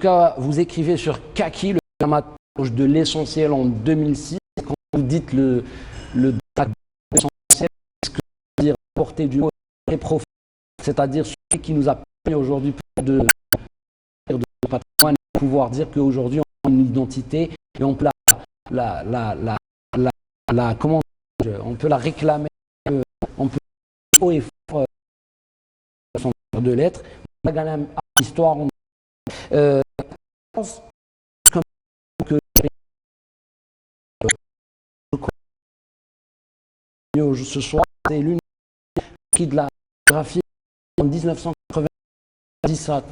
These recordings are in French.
cas, vous écrivez sur Kaki, le dramaturge de l'essentiel en 2006. Quand vous dites le dramaturge de l'essentiel, ce que veut dire porter du mot très profond, c'est-à-dire celui qui nous a permis aujourd'hui de patrimoine, de pouvoir dire qu'aujourd'hui on a une identité et on peut comment on peut la réclamer, on peut haut et fort son de l'être. L'histoire, je pense que ce soir, c'est l'une qui de la graphie en 1990 à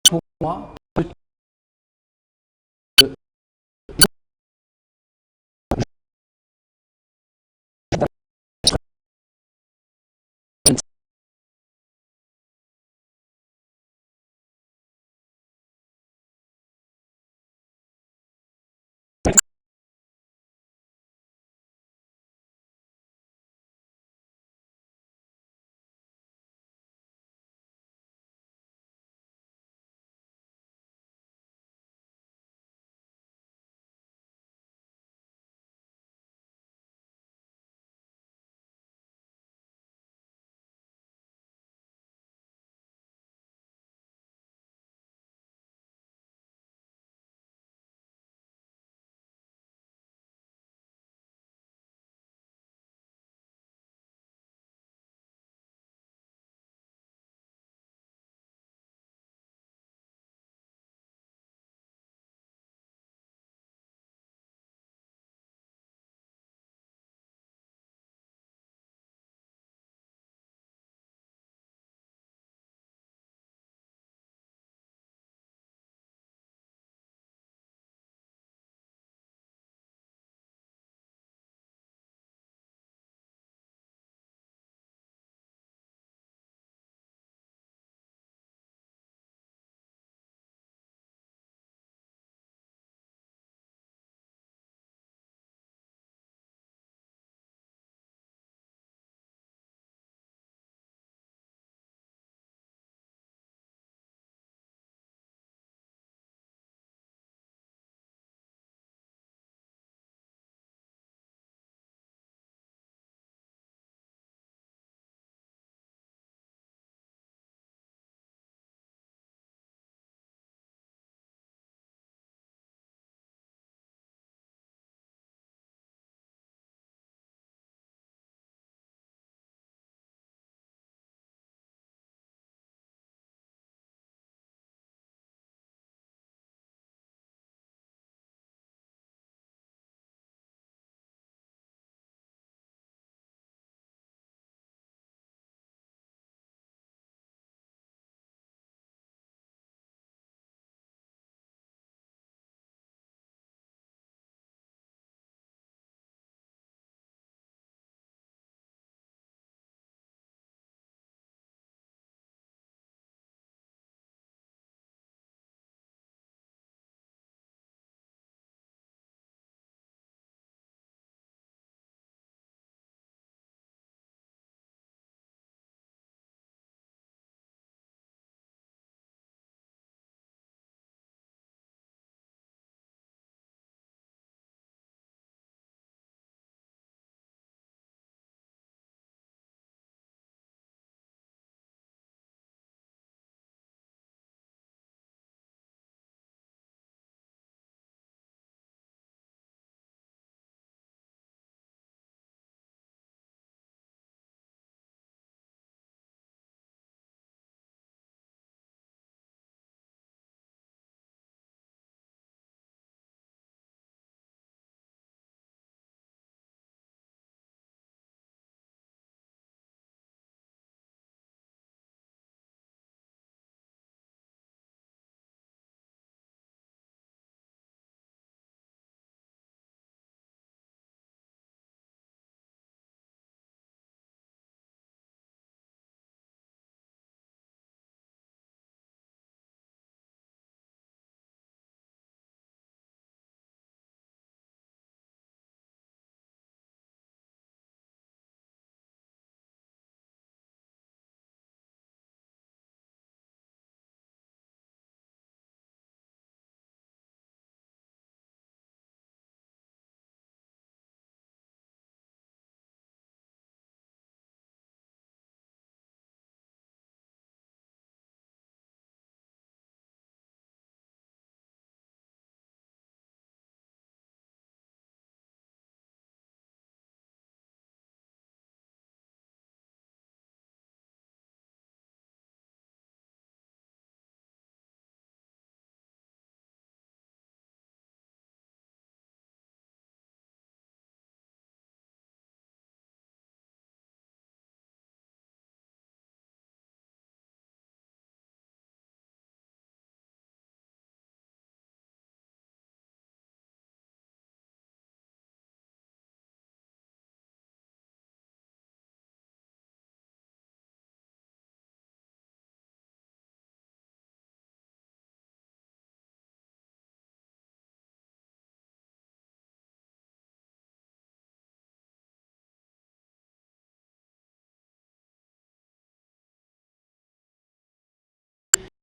pour moi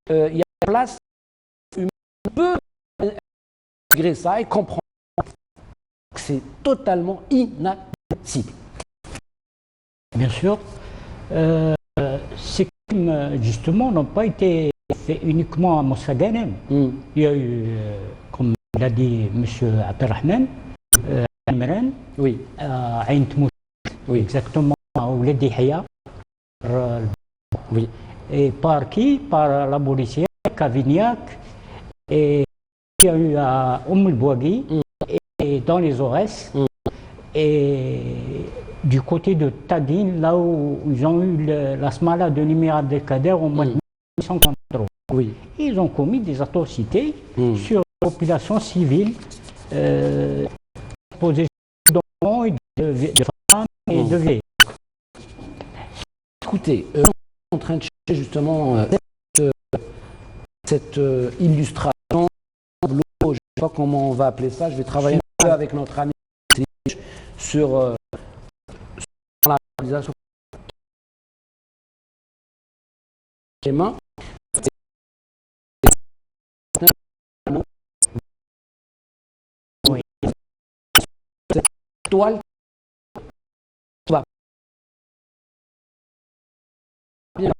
il y a place humaine peut intégrer ça et comprendre que c'est totalement inadmissible. Bien sûr, ces crimes, justement, n'ont pas été faits uniquement à Moussa Ghanem. Il y a eu, comme l'a dit M. Abdelrahman, à Imran, Oui, à Ain Tmouch, oui, exactement, à Ouled Yahya. oui. Et par qui? Par la policière, Cavignac, et il y a eu à El Bouagui, et dans les Aurès, et du côté de Tadine, là où ils ont eu la Smala de Nimir Abdelkader au mois de 1943. Oui. Ils ont commis des atrocités sur la population civile, posée d'enfants, et de femmes et de vieillards. Écoutez, on est en train de chercher justement cette illustration, je ne sais pas comment on va appeler ça, je vais travailler un peu avec notre ami sur la réalisation des mains. Oui. Cette toile va bien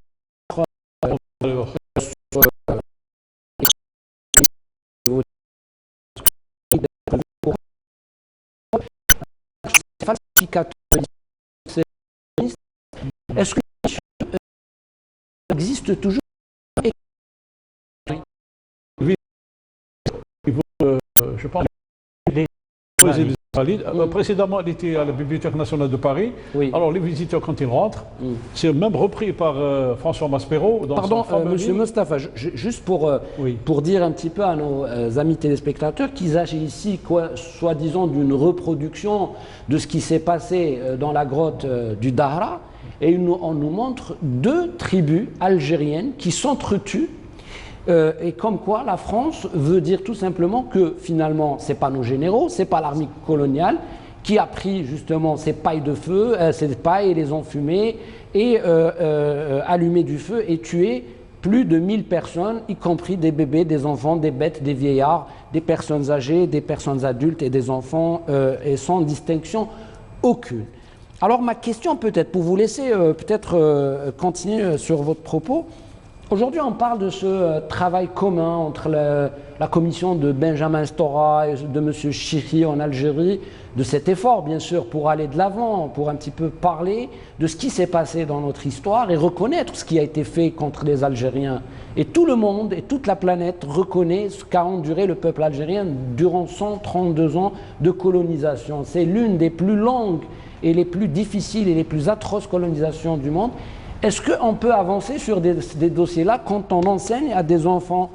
falsificateur. Est-ce que existe toujours? Oui, je pense que précédemment, elle était à la Bibliothèque nationale de Paris. Oui. Alors, les visiteurs, quand ils rentrent, c'est même repris par François Maspero. Dans Pardon, son fameux Monsieur livre. Mostafa, juste pour dire un petit peu à nos amis téléspectateurs qu'il s'agit ici, soi-disant, d'une reproduction de ce qui s'est passé dans la grotte du Dahra. Et on nous montre deux tribus algériennes qui s'entretuent. Et comme quoi la France veut dire tout simplement que finalement c'est pas nos généraux, c'est pas l'armée coloniale qui a pris justement ces pailles de feu, ces pailles et les ont fumées et allumé du feu et tué plus de 1000 personnes, y compris des bébés, des enfants, des bêtes, des vieillards, des personnes âgées, des personnes adultes et des enfants et sans distinction aucune. Alors ma question peut-être, pour vous laisser continuer sur votre propos, aujourd'hui on parle de ce travail commun entre la commission de Benjamin Stora et de M. Chiri en Algérie, de cet effort bien sûr pour aller de l'avant, pour un petit peu parler de ce qui s'est passé dans notre histoire et reconnaître ce qui a été fait contre les Algériens. Et tout le monde et toute la planète reconnaît ce qu'a enduré le peuple algérien durant 132 ans de colonisation. C'est l'une des plus longues et les plus difficiles et les plus atroces colonisations du monde. Est-ce qu'on peut avancer sur des dossiers-là quand on enseigne à des enfants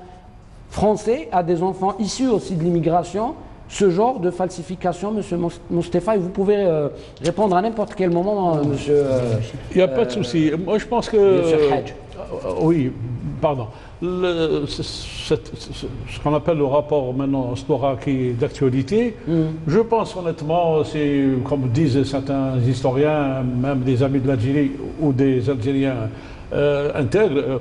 français, à des enfants issus aussi de l'immigration, ce genre de falsification, Monsieur Mostafa? Et vous pouvez répondre à n'importe quel moment, Monsieur. Il n'y a pas de souci. Moi, je pense que. Monsieur Hadj. Oui, pardon. Ce qu'on appelle le rapport maintenant Stora qui est d'actualité, je pense honnêtement, c'est comme disent certains historiens, même des amis de l'Algérie ou des Algériens intègres,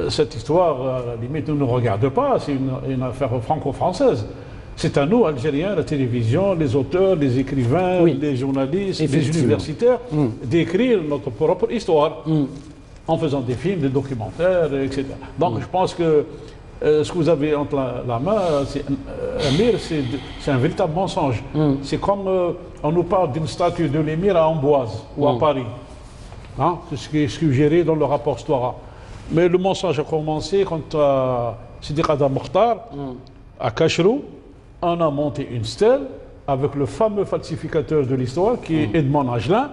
cette histoire, à la limite, ne nous regarde pas, c'est une affaire franco-française. C'est à nous, Algériens, la télévision, les auteurs, les écrivains, les journalistes, les universitaires, d'écrire notre propre histoire. En faisant des films, des documentaires, etc. Donc je pense que ce que vous avez entre la main, Amir, c'est un véritable mensonge. C'est comme on nous parle d'une statue de l'émir à Amboise ou à Paris. Hein? C'est ce qui est suggéré dans le rapport Stora. Mais le mensonge a commencé quand Sidi Qadar Mokhtar, à Cachrou, on a monté une stèle avec le fameux falsificateur de l'histoire qui est Edmond Agelin.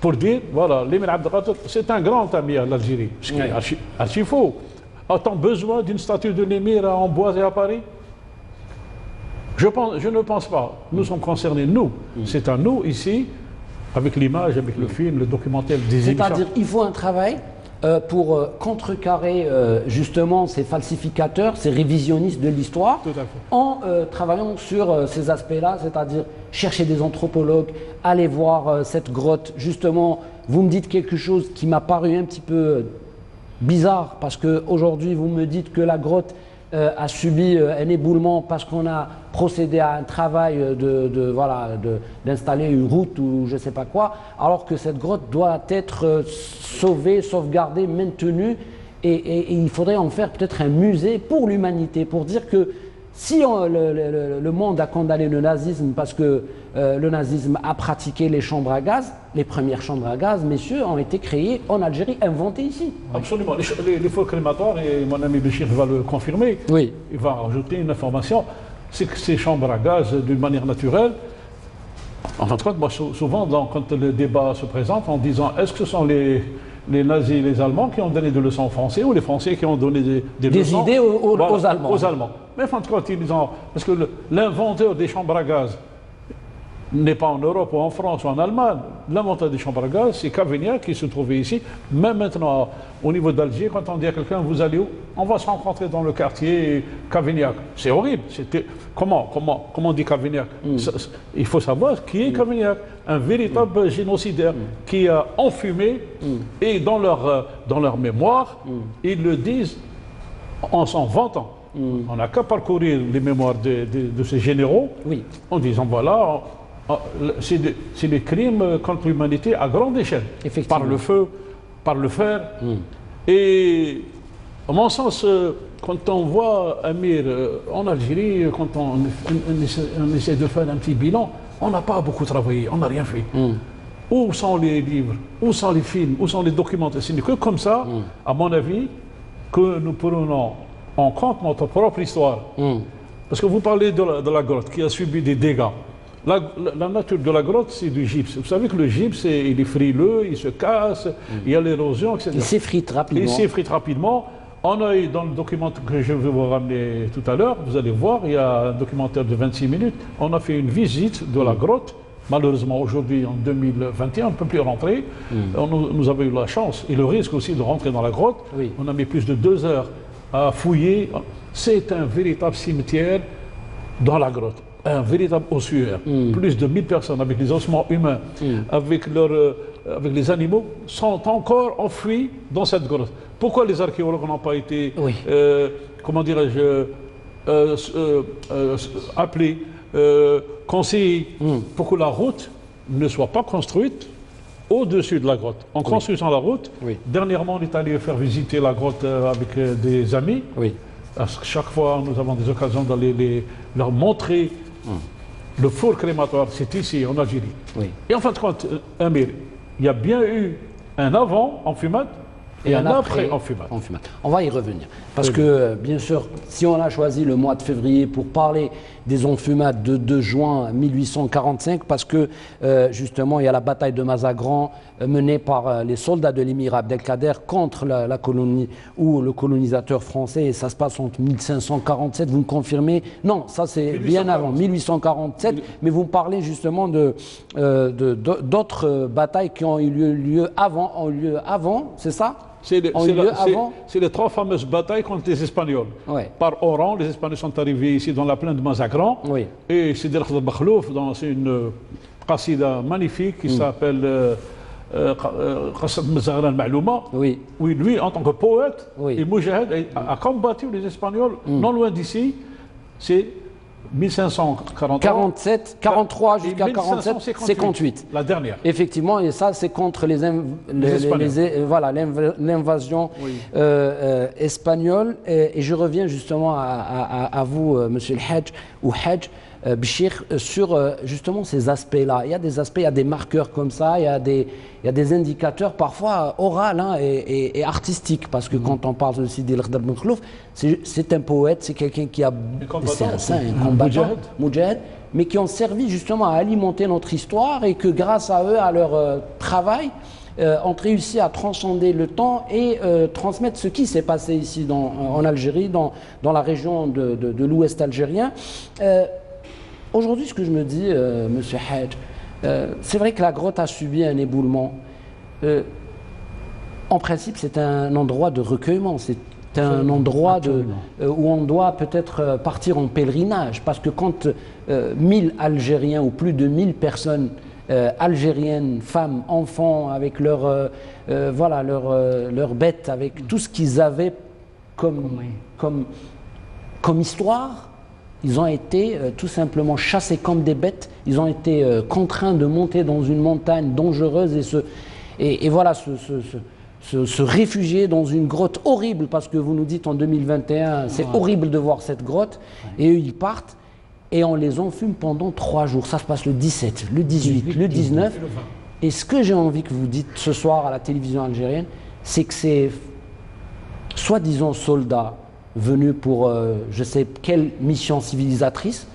Pour dire, voilà, l'émir Abdelkader, c'est un grand ami à l'Algérie, ce qui est archi faux. A-t-on besoin d'une statue de l'émir à Amboise et à Paris? Je ne pense pas. Nous sommes concernés, nous. C'est à nous, ici, avec l'image, avec le film, le documentaire, des émissions. C'est-à-dire qu'il faut un travail pour contrecarrer justement ces falsificateurs, ces révisionnistes de l'histoire, en travaillant sur ces aspects-là, c'est-à-dire chercher des anthropologues, aller voir cette grotte. Justement, vous me dites quelque chose qui m'a paru un petit peu bizarre parce qu'aujourd'hui, vous me dites que la grotte a subi un éboulement parce qu'on a procédé à un travail d'installer une route ou je ne sais pas quoi, alors que cette grotte doit être sauvée, sauvegardée, maintenue et il faudrait en faire peut-être un musée pour l'humanité, pour dire que si le monde a condamné le nazisme parce que le nazisme a pratiqué les chambres à gaz, les premières chambres à gaz, messieurs, ont été créées en Algérie, inventées ici. Absolument. Les feux crématoires, et mon ami Béchir va le confirmer, oui. Il va rajouter une information, c'est que ces chambres à gaz, d'une manière naturelle, en fin de compte, moi souvent, quand le débat se présente en disant est-ce que ce sont les nazis et les Allemands qui ont donné des leçons aux Français ou les Français qui ont donné des leçons idées aux Allemands. Aux Allemands. Mais en fin de compte, parce que l'inventeur des chambres à gaz n'est pas en Europe ou en France ou en Allemagne. L'inventeur des chambres à gaz, c'est Cavaignac qui se trouvait ici. Même maintenant, au niveau d'Alger, quand on dit à quelqu'un, vous allez où? On va se rencontrer dans le quartier Cavaignac. C'est horrible. Comment on dit Cavaignac? Il faut savoir qui est Cavaignac. Un véritable génocidaire qui a enfumé et dans leur mémoire, ils le disent en s'en vantant. On n'a qu'à parcourir les mémoires de ces généraux en disant voilà, c'est des crimes contre l'humanité à grande échelle, par le feu, par le fer. Et à mon sens, quand on voit Amir en Algérie, quand on essaie de faire un petit bilan, on n'a pas beaucoup travaillé, on n'a rien fait. Où sont les livres, où sont les films, où sont les documentaires? Ce n'est que comme ça, à mon avis, que nous prenons en compte notre propre histoire. Parce que vous parlez de la grotte qui a subi des dégâts. La nature de la grotte, c'est du gypse. Vous savez que le gypse, il est frileux, il se casse, il y a l'érosion, etc. Il s'effrite rapidement. Il s'effrite rapidement. On a eu dans le documentaire que je vais vous ramener tout à l'heure, vous allez voir, il y a un documentaire de 26 minutes. On a fait une visite de la grotte. Malheureusement, aujourd'hui, en 2021, on ne peut plus rentrer. Nous avons eu la chance et le risque aussi de rentrer dans la grotte. On a mis plus de 2 heures à fouiller. C'est un véritable cimetière dans la grotte. Un véritable ossuaire. Plus de 1000 personnes avec les ossements humains, avec les animaux, sont encore enfouis dans cette grotte. Pourquoi les archéologues n'ont pas été, comment dirais-je, appelés, conseillés pour que la route ne soit pas construite au-dessus de la grotte? En construisant la route, dernièrement, on est allé faire visiter la grotte avec des amis. Parce que chaque fois, nous avons des occasions d'aller leur montrer le four crématoire, c'est ici, en Algérie. Et en fin de compte, Amir, il y a bien eu un avant en fumade et un après en fumade. On va y revenir. Parce que, bien sûr, si on a choisi le mois de février pour parler des enfumades de 2 juin 1845, parce que, justement, il y a la bataille de Mazagran menée par les soldats de l'émir Abdelkader contre la colonie ou le colonisateur français, et ça se passe entre 1547, vous me confirmez? Non, ça c'est bien avant, 1847, mais vous me parlez justement d'autres batailles qui ont eu lieu avant, c'est ça? C'est les 3 fameuses batailles contre les Espagnols. Par Oran, les Espagnols sont arrivés ici dans la plaine de Mazagran. Et Sidi El Bakhlouf, dans une qasida magnifique qui s'appelle Qasad Mazagran Ma'louma. Où lui, en tant que poète et moujahid, a combattu les Espagnols non loin d'ici. C'est 1547, 43 jusqu'à 47, 58. La dernière. Effectivement, et ça c'est contre l'invasion espagnole. Et je reviens justement à vous, monsieur le Hadj ou Hadj Béchir, sur justement ces aspects-là. Il y a des aspects, il y a des marqueurs comme ça, il y a des indicateurs parfois oraux et artistiques, parce que quand on parle de Sidi El Bakhlouf, c'est un poète, c'est quelqu'un qui a... C'est un saint, un combattant, moudjahid, mais qui ont servi justement à alimenter notre histoire et que grâce à eux, à leur travail, ont réussi à transcender le temps et transmettre ce qui s'est passé ici en Algérie, dans la région de l'ouest algérien. Aujourd'hui, ce que je me dis, monsieur Hadj, c'est vrai que la grotte a subi un éboulement. En principe, c'est un endroit de recueillement, c'est un endroit où on doit peut-être partir en pèlerinage, parce que quand 1000 Algériens ou plus de 1000 personnes algériennes, femmes, enfants, avec voilà, leurs bêtes, avec tout ce qu'ils avaient comme histoire. Ils ont été tout simplement chassés comme des bêtes. Ils ont été contraints de monter dans une montagne dangereuse et voilà, se réfugier dans une grotte horrible, parce que vous nous dites en 2021, c'est horrible de voir cette grotte. Et eux, ils partent et on les enfume pendant 3 jours. Ça se passe le 17, le 18, le 19. Et ce que j'ai envie que vous dites ce soir à la télévision algérienne, c'est que ces soi-disant soldats venus pour je sais quelle mission civilisatrice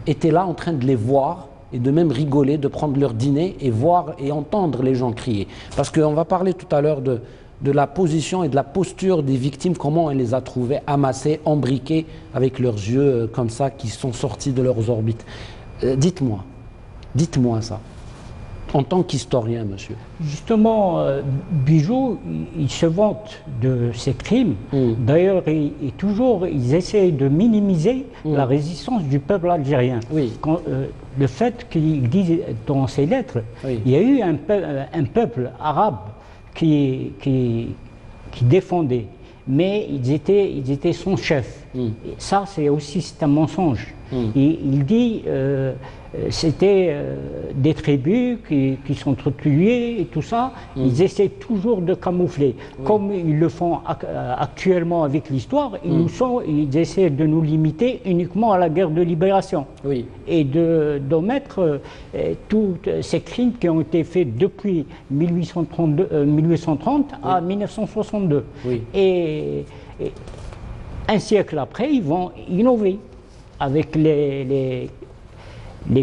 étaient là en train de les voir et de même rigoler, de prendre leur dîner et voir et entendre les gens crier. Parce qu'on va parler tout à l'heure de la position et de la posture des victimes, comment elle les a trouvées amassées, embriquées, avec leurs yeux comme ça, qui sont sortis de leurs orbites. Dites-moi ça, en tant qu'historien, monsieur. Justement, Bijou, il se vante de ces crimes. D'ailleurs, ils essayent de minimiser la résistance du peuple algérien. Oui. Le fait qu'il dise dans ses lettres, il y a eu un peuple arabe qui défendait, mais ils étaient son chef. Et ça, c'est un mensonge. Il dit c'était des tribus qui sont tuées et tout ça. Ils essaient toujours de camoufler, comme ils le font actuellement avec l'histoire. Ils essaient de nous limiter uniquement à la guerre de libération et d'omettre tous ces crimes qui ont été faits depuis 1830 à 1962. Et un siècle après, ils vont innover avec les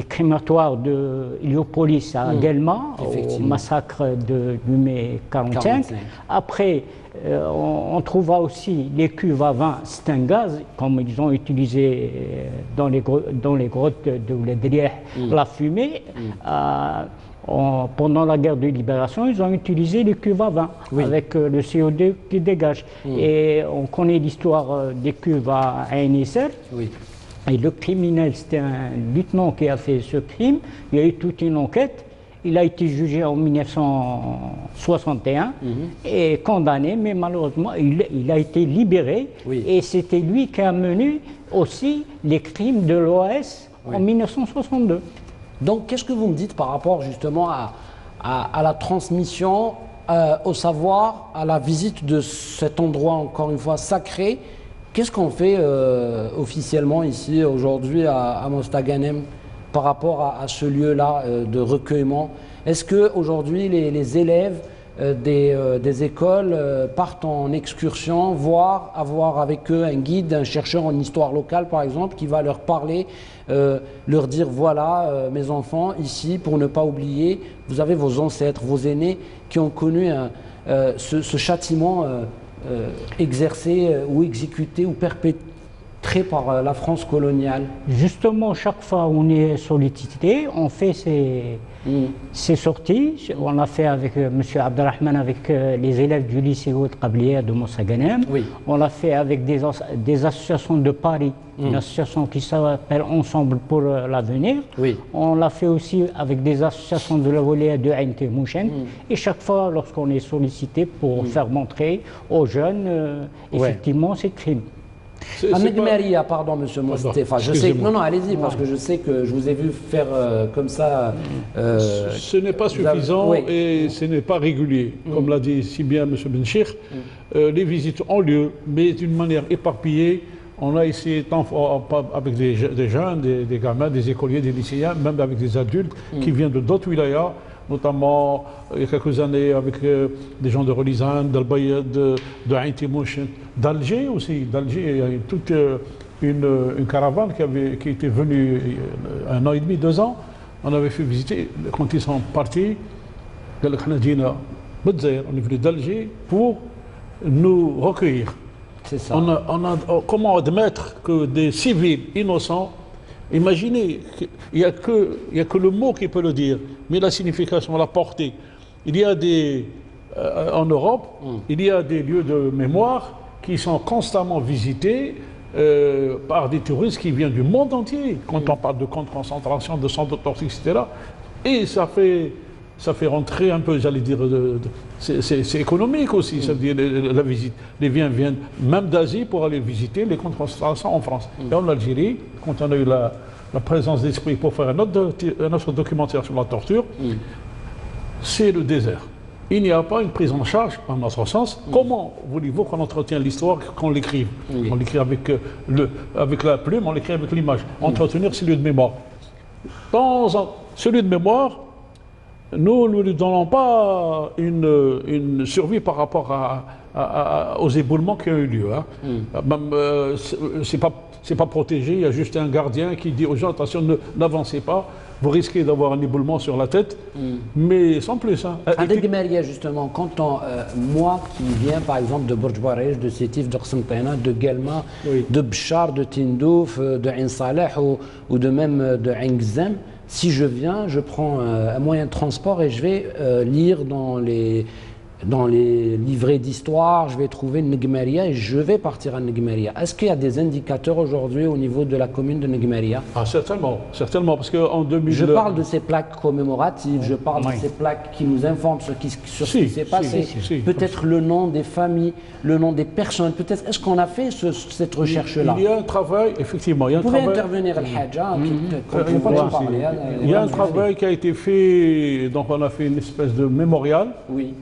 crématoires de Héliopolis à Guelma, au massacre de mai 45. Après, on trouvera aussi les cuves à vin, c'est un gaz, comme ils ont utilisé dans les grottes de Ouladrieh, la fumée. Pendant la guerre de libération, ils ont utilisé les cuves à vin avec le CO2 qui dégage. Et on connaît l'histoire des cuves à Ain Isser. Et le criminel, c'était un lieutenant qui a fait ce crime. Il y a eu toute une enquête. Il a été jugé en 1961 et condamné, mais malheureusement, il a été libéré. Et c'était lui qui a mené aussi les crimes de l'OAS en 1962. Donc, qu'est-ce que vous me dites par rapport justement à la transmission, au savoir, à la visite de cet endroit, encore une fois, sacré? Qu'est-ce qu'on fait officiellement ici, aujourd'hui, à Mostaganem, par rapport à ce lieu-là de recueillement? Est-ce qu'aujourd'hui, les élèves des écoles partent en excursion, voire avoir avec eux un guide, un chercheur en histoire locale, par exemple, qui va leur parler, leur dire, voilà, mes enfants, ici, pour ne pas oublier, vous avez vos ancêtres, vos aînés, qui ont connu ce châtiment exercé ou exécuté ou perpétré par la France coloniale. Justement, chaque fois où on est sollicité, on fait ces sorties. On l'a fait avec M. Abdelrahman, avec les élèves du lycée Oued Qabliya de Mostaganem. On l'a fait avec des associations de Paris, une association qui s'appelle Ensemble pour l'avenir. On l'a fait aussi avec des associations de la Wilaya de Ain Mouchen. Et chaque fois, lorsqu'on est sollicité pour faire montrer aux jeunes effectivement ces crimes. Ahmed Maria, pardon, monsieur Mostefa. Je sais, non, allez-y, parce que je sais que je vous ai vu faire comme ça. Ce n'est pas suffisant et ce n'est pas régulier. Comme l'a dit si bien monsieur Benchir, les visites ont lieu, mais d'une manière éparpillée. On a essayé, tant avec des jeunes, des gamins, des écoliers, des lycéens, même avec des adultes qui viennent de d'autres wilayas, notamment il y a quelques années avec des gens de Relizane, d'Al-Bayed, de Ain Timouch, d'Alger aussi. D'Alger, il y a toute une caravane qui était venue 1 an et demi, 2 ans. On avait fait visiter, quand ils sont partis, on est venu d'Alger pour nous recueillir. C'est ça. Comment admettre que des civils innocents, imaginez, il n'y a que le mot qui peut le dire, mais la signification, la portée. Il y a en Europe, il y a des lieux de mémoire qui sont constamment visités par des touristes qui viennent du monde entier. Quand on parle de camps de concentration, de centres de torture, etc., Et ça fait rentrer un peu, j'allais dire, c'est économique aussi, ça veut dire la visite. Les gens viennent même d'Asie pour aller visiter les concentrations en France. Et en Algérie, quand on a eu la présence d'esprit pour faire un autre documentaire sur la torture, c'est le désert. Il n'y a pas une prise en charge, en notre sens. Comment voulez-vous qu'on entretient l'histoire, qu'on l'écrive? On l'écrit avec la plume, on l'écrit avec l'image. Entretenir celui de mémoire. Dans celui de mémoire, nous ne lui donnons pas une survie par rapport aux éboulements qui ont eu lieu. C'est pas protégé, il y a juste un gardien qui dit aux gens, attention, n'avancez pas, vous risquez d'avoir un éboulement sur la tête, mais sans plus. À Negmeria, justement, quand moi qui viens par exemple de Bourj Barej, de Sétif, de Rsempena, de Guelma, de Bchar, de Tindouf, de Ain Saleh ou de même de Ain Gzem, si je viens, je prends un moyen de transport et je vais lire dans les livrets d'histoire, je vais trouver Negmeria et je vais partir à Negmeria. Est-ce qu'il y a des indicateurs aujourd'hui au niveau de la commune de Negmeria? Certainement, parce qu'en 2000... Je parle de ces plaques commémoratives, je parle de ces plaques qui nous informent sur ce qui s'est passé. Peut-être le nom des familles, le nom des personnes, peut-être. Est-ce qu'on a fait cette recherche-là? Il y a un travail, effectivement. Vous pouvez intervenir, Al-Hadja, il y a un travail qui a été fait, donc on a fait une espèce de mémorial. Oui.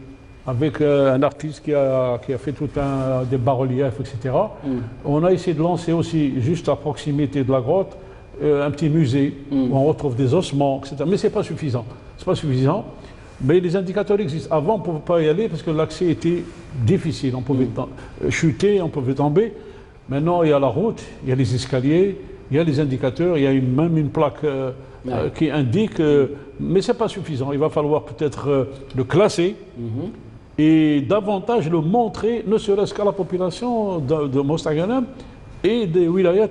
Avec un artiste qui a fait tout des bas-reliefs, etc. On a essayé de lancer aussi, juste à proximité de la grotte, un petit musée où on retrouve des ossements, etc. Mais ce n'est pas suffisant. C'est pas suffisant. Mais les indicateurs existent. Avant, on ne pouvait pas y aller parce que l'accès était difficile. On pouvait chuter, on pouvait tomber. Maintenant, il y a la route, il y a les escaliers, il y a les indicateurs, il y a même une plaque qui indique... mais ce n'est pas suffisant. Il va falloir peut-être le classer. Et davantage le montrer, ne serait-ce qu'à la population de Mostaganem et des wilayats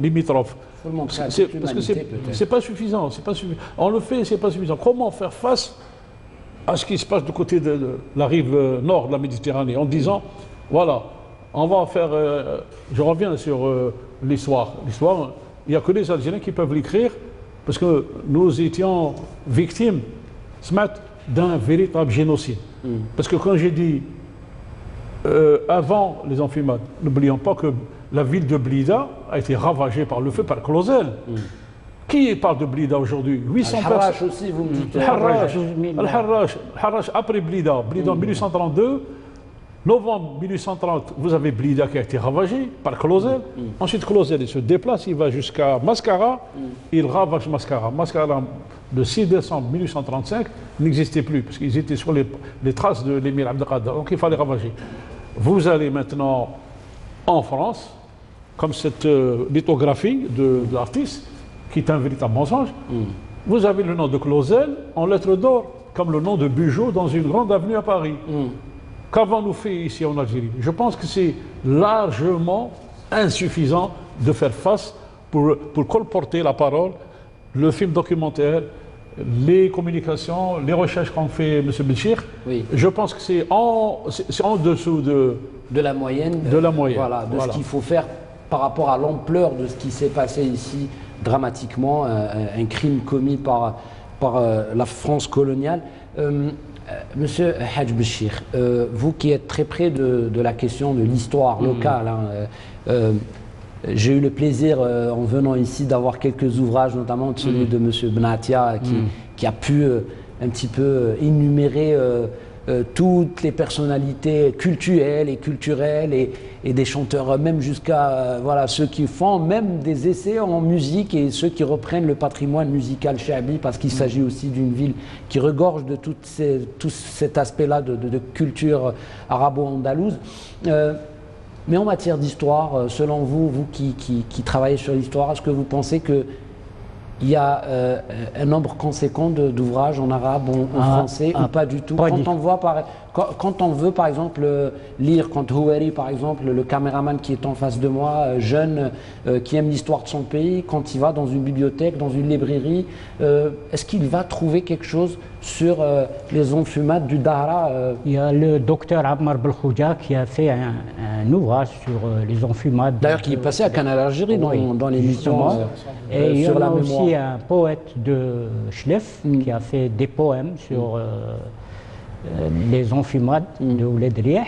limitrophes. Parce que c'est pas suffisant, On le fait, c'est pas suffisant. Comment faire face à ce qui se passe du côté de la rive nord de la Méditerranée en disant, voilà, on va faire... je reviens sur l'histoire. L'histoire, il n'y a que les Algériens qui peuvent l'écrire parce que nous étions victimes d'un véritable génocide. Parce que quand j'ai dit avant les enfumades, n'oublions pas que la ville de Blida a été ravagée par le feu, par Clausel. Qui parle de Blida aujourd'hui? 800 personnes. Al-Harrach aussi, vous me dites. Al-Harrach après Blida. Blida en 1832. Novembre 1830, vous avez Blida qui a été ravagé par Clausel. Ensuite, Clausel il se déplace, il va jusqu'à Mascara, il ravage Mascara. Mascara, le 6 décembre 1835, n'existait plus, parce qu'ils étaient sur les traces de l'émir Abdelkader, donc il fallait ravager. Vous allez maintenant en France, comme cette lithographie de l'artiste, qui est un véritable mensonge, vous avez le nom de Clausel en lettres d'or, comme le nom de Bugeaud dans une grande avenue à Paris. Qu'avons-nous fait ici en Algérie? Je pense que c'est largement insuffisant de faire face pour colporter la parole, le film documentaire, les communications, les recherches qu'ont fait M. Béchir. Je pense que c'est en dessous de la moyenne. Voilà, ce qu'il faut faire par rapport à l'ampleur de ce qui s'est passé ici, dramatiquement, un crime commis par la France coloniale. Monsieur Hadj Béchir, vous qui êtes très près de la question de l'histoire locale, j'ai eu le plaisir en venant ici d'avoir quelques ouvrages, notamment celui de Monsieur Benatia qui a pu un petit peu énumérer toutes les personnalités culturelles et culturelles et des chanteurs, même jusqu'à voilà, ceux qui font même des essais en musique et ceux qui reprennent le patrimoine musical chabi, parce qu'il s'agit aussi d'une ville qui regorge de tout cet aspect-là de culture arabo-andalouse. Mais en matière d'histoire, selon vous, vous qui travaillez sur l'histoire, est-ce que vous pensez qu'il y a un nombre conséquent d'ouvrages en arabe, en français, ou pas du tout? Quand on voit Quand on veut, par exemple, lire, quand Houari, par exemple, le caméraman qui est en face de moi, jeune, qui aime l'histoire de son pays, quand il va dans une bibliothèque, dans une librairie, est-ce qu'il va trouver quelque chose sur les enfumades du Dahra Il y a le docteur Ammar Belkhouja qui a fait un ouvrage sur les enfumades. D'ailleurs, qui est passé à Canal Algérie dans l'émission et il y sur a la aussi mémoire. un poète de Chlef qui a fait des poèmes sur les enfumades de Ouled Rieh.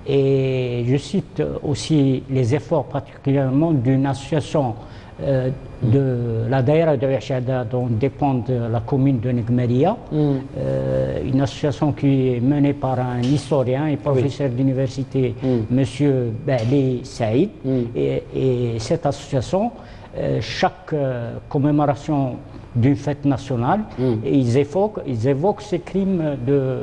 Et je cite aussi les efforts particulièrement d'une association de la Daïra de Yachada dont dépend la commune de Negmeria, une association qui est menée par un historien et professeur d'université, monsieur Bali Saïd. Et cette association, chaque commémoration d'une fête nationale, et ils évoquent ces crimes de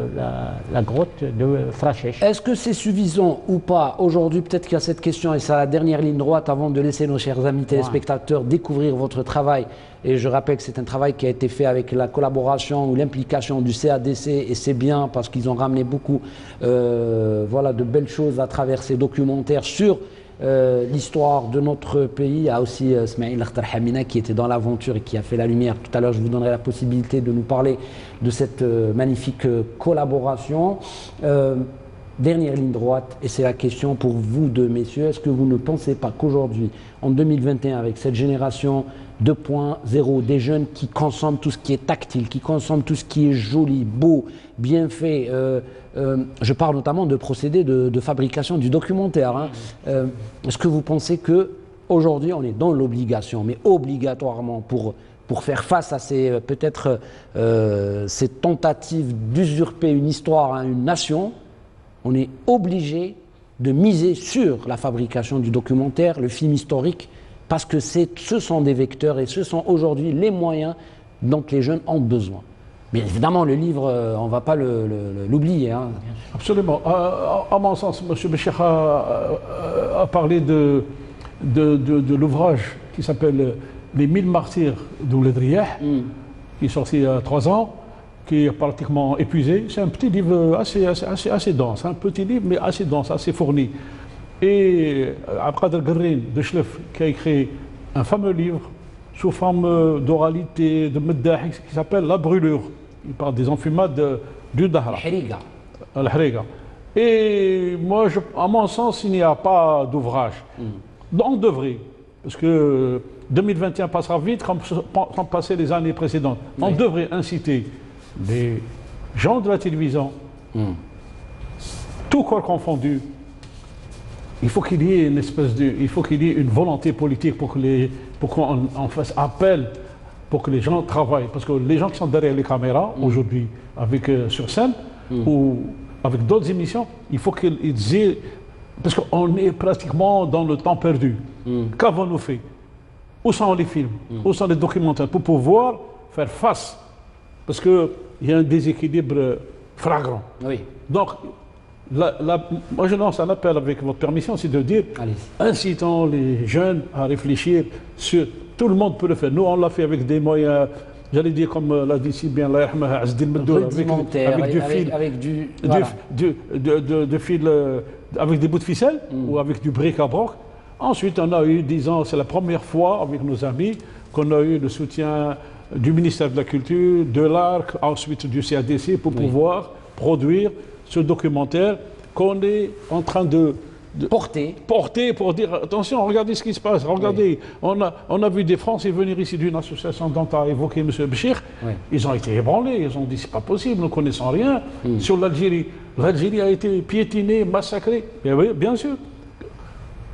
la grotte de Frachech. Est-ce que c'est suffisant ou pas aujourd'hui? Peut-être qu'il y a cette question, et c'est la dernière ligne droite avant de laisser nos chers amis téléspectateurs découvrir votre travail. Et je rappelle que c'est un travail qui a été fait avec la collaboration ou l'implication du CADC, et c'est bien parce qu'ils ont ramené beaucoup voilà, de belles choses à travers ces documentaires sur l'histoire de notre pays. Il y a aussi Smaïl Akhtar Hamina qui était dans l'aventure et qui a fait la lumière. Tout à l'heure, je vous donnerai la possibilité de nous parler de cette magnifique collaboration. Dernière ligne droite, et c'est la question pour vous deux, messieurs. Est-ce que vous ne pensez pas qu'aujourd'hui, en 2021, avec cette génération 2.0, des jeunes qui consomment tout ce qui est tactile, qui consomment tout ce qui est joli, beau, bien fait, je parle notamment de procédés de fabrication du documentaire, est-ce que vous pensez qu'aujourd'hui, on est dans l'obligation, mais obligatoirement pour faire face à ces peut-être ces tentatives d'usurper une histoire, une nation, on est obligé de miser sur la fabrication du documentaire, le film historique, parce que ce sont des vecteurs et ce sont aujourd'hui les moyens dont les jeunes ont besoin. Mais évidemment, le livre, on ne va pas l'oublier. Absolument. À mon sens, M. Béchir a parlé de l'ouvrage qui s'appelle Les 1000 martyrs d'Ouled Rieh, qui est sorti il y a 3 ans, qui est pratiquement épuisé. C'est un petit livre assez dense, un petit livre mais assez dense, assez fourni. Et Abdelkader Guerrine de Chlef qui a écrit un fameux livre sous forme d'oralité, de meddah, qui s'appelle La brûlure. Il parle des enfumades du Dahra. Al-Hriga. Et moi, à mon sens, il n'y a pas d'ouvrage. On devrait, parce que 2021 passera vite comme passaient les années précédentes. On devrait inciter les gens de la télévision, tout corps confondu. Il faut qu'il y ait une volonté politique pour qu'on fasse appel, pour que les gens travaillent. Parce que les gens qui sont derrière les caméras aujourd'hui, sur scène ou avec d'autres émissions, il faut qu'ils aient. Parce qu'on est pratiquement dans le temps perdu. Qu'avons-nous fait? Où sont les films? Où sont les documentaires? Pour pouvoir faire face. Parce qu'il y a un déséquilibre flagrant. Oui. Donc, moi je lance un appel avec votre permission, c'est de dire, incitons les jeunes à réfléchir sur, tout le monde peut le faire. Nous on l'a fait avec des moyens, j'allais dire comme l'a dit si bien Azdine Meddour, avec du fil, avec des bouts de ficelle ou avec du bric-à-brac. Ensuite on a eu, disons, c'est la première fois avec nos amis qu'on a eu le soutien du ministère de la Culture, de l'ARC, ensuite du CADC pour pouvoir produire ce documentaire qu'on est en train de porter pour dire attention, regardez ce qui se passe, regardez, on a vu des Français venir ici d'une association dont a évoqué M. Béchir, ils ont été ébranlés, ils ont dit c'est pas possible, nous ne connaissons rien sur l'Algérie. L'Algérie a été piétinée, massacrée. Et oui, bien sûr,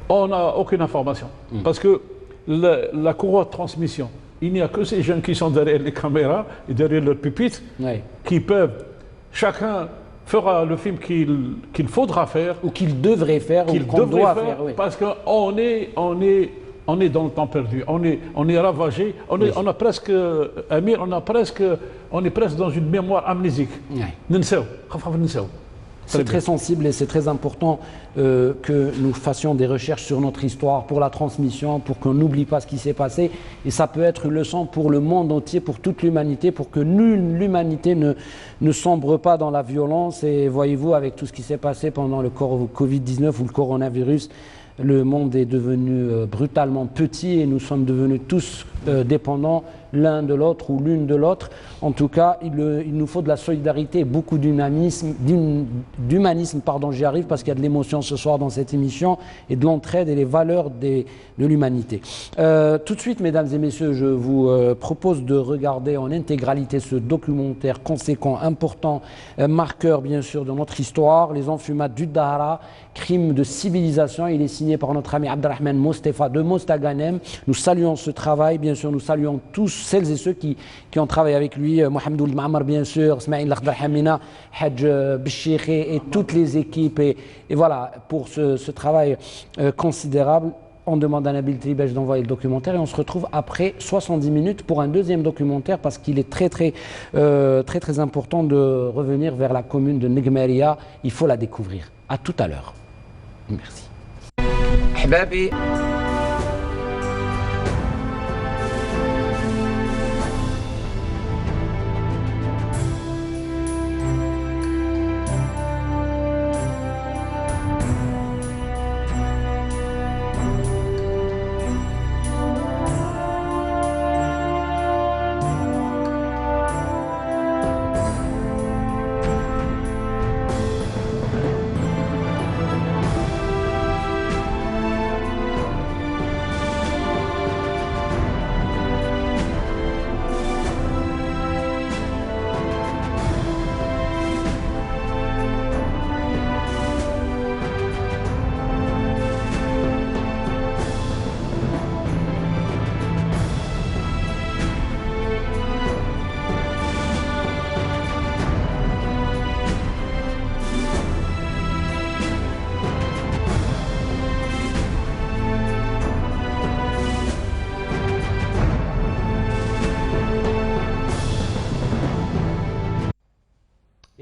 on n'a aucune information parce que la courroie de transmission, il n'y a que ces jeunes qui sont derrière les caméras et derrière leur pupitre qui peuvent, chacun fera le film qu'il faudra faire. Ou qu'il devrait faire, ou qu'on doit faire. Parce qu'on est dans le temps perdu, on est ravagé, on a presque, Amir, on est presque dans une mémoire amnésique. C'est très sensible et c'est très important que nous fassions des recherches sur notre histoire pour la transmission, pour qu'on n'oublie pas ce qui s'est passé. Et ça peut être une leçon pour le monde entier, pour toute l'humanité, pour que l'humanité ne sombre pas dans la violence. Et voyez-vous, avec tout ce qui s'est passé pendant le Covid-19 ou le coronavirus, le monde est devenu brutalement petit et nous sommes devenus tous dépendants l'un de l'autre ou l'une de l'autre. En tout cas, il nous faut de la solidarité et beaucoup d'humanisme, j'y arrive parce qu'il y a de l'émotion ce soir dans cette émission, et de l'entraide et les valeurs de l'humanité. Tout de suite, mesdames et messieurs, je vous propose de regarder en intégralité ce documentaire conséquent, important, marqueur bien sûr de notre histoire, Les Enfumades du Dahra, crime de civilisation. Il est signé par notre ami Abdelrahman Mostefa de Mostaganem. Nous saluons ce travail, bien sûr, nous saluons tous celles et ceux qui ont travaillé avec lui, Mohamed Ould Ma'amar bien sûr, Smaïl Lakhdar Hamina, Hadj Bishikhi et toutes les équipes, et voilà, pour ce travail considérable. On demande à Nabil Tribèche d'envoyer le documentaire et on se retrouve après 70 minutes pour un deuxième documentaire, parce qu'il est très important de revenir vers la commune de Negmeria. Il faut la découvrir. À tout à l'heure. Merci. Ahbabi.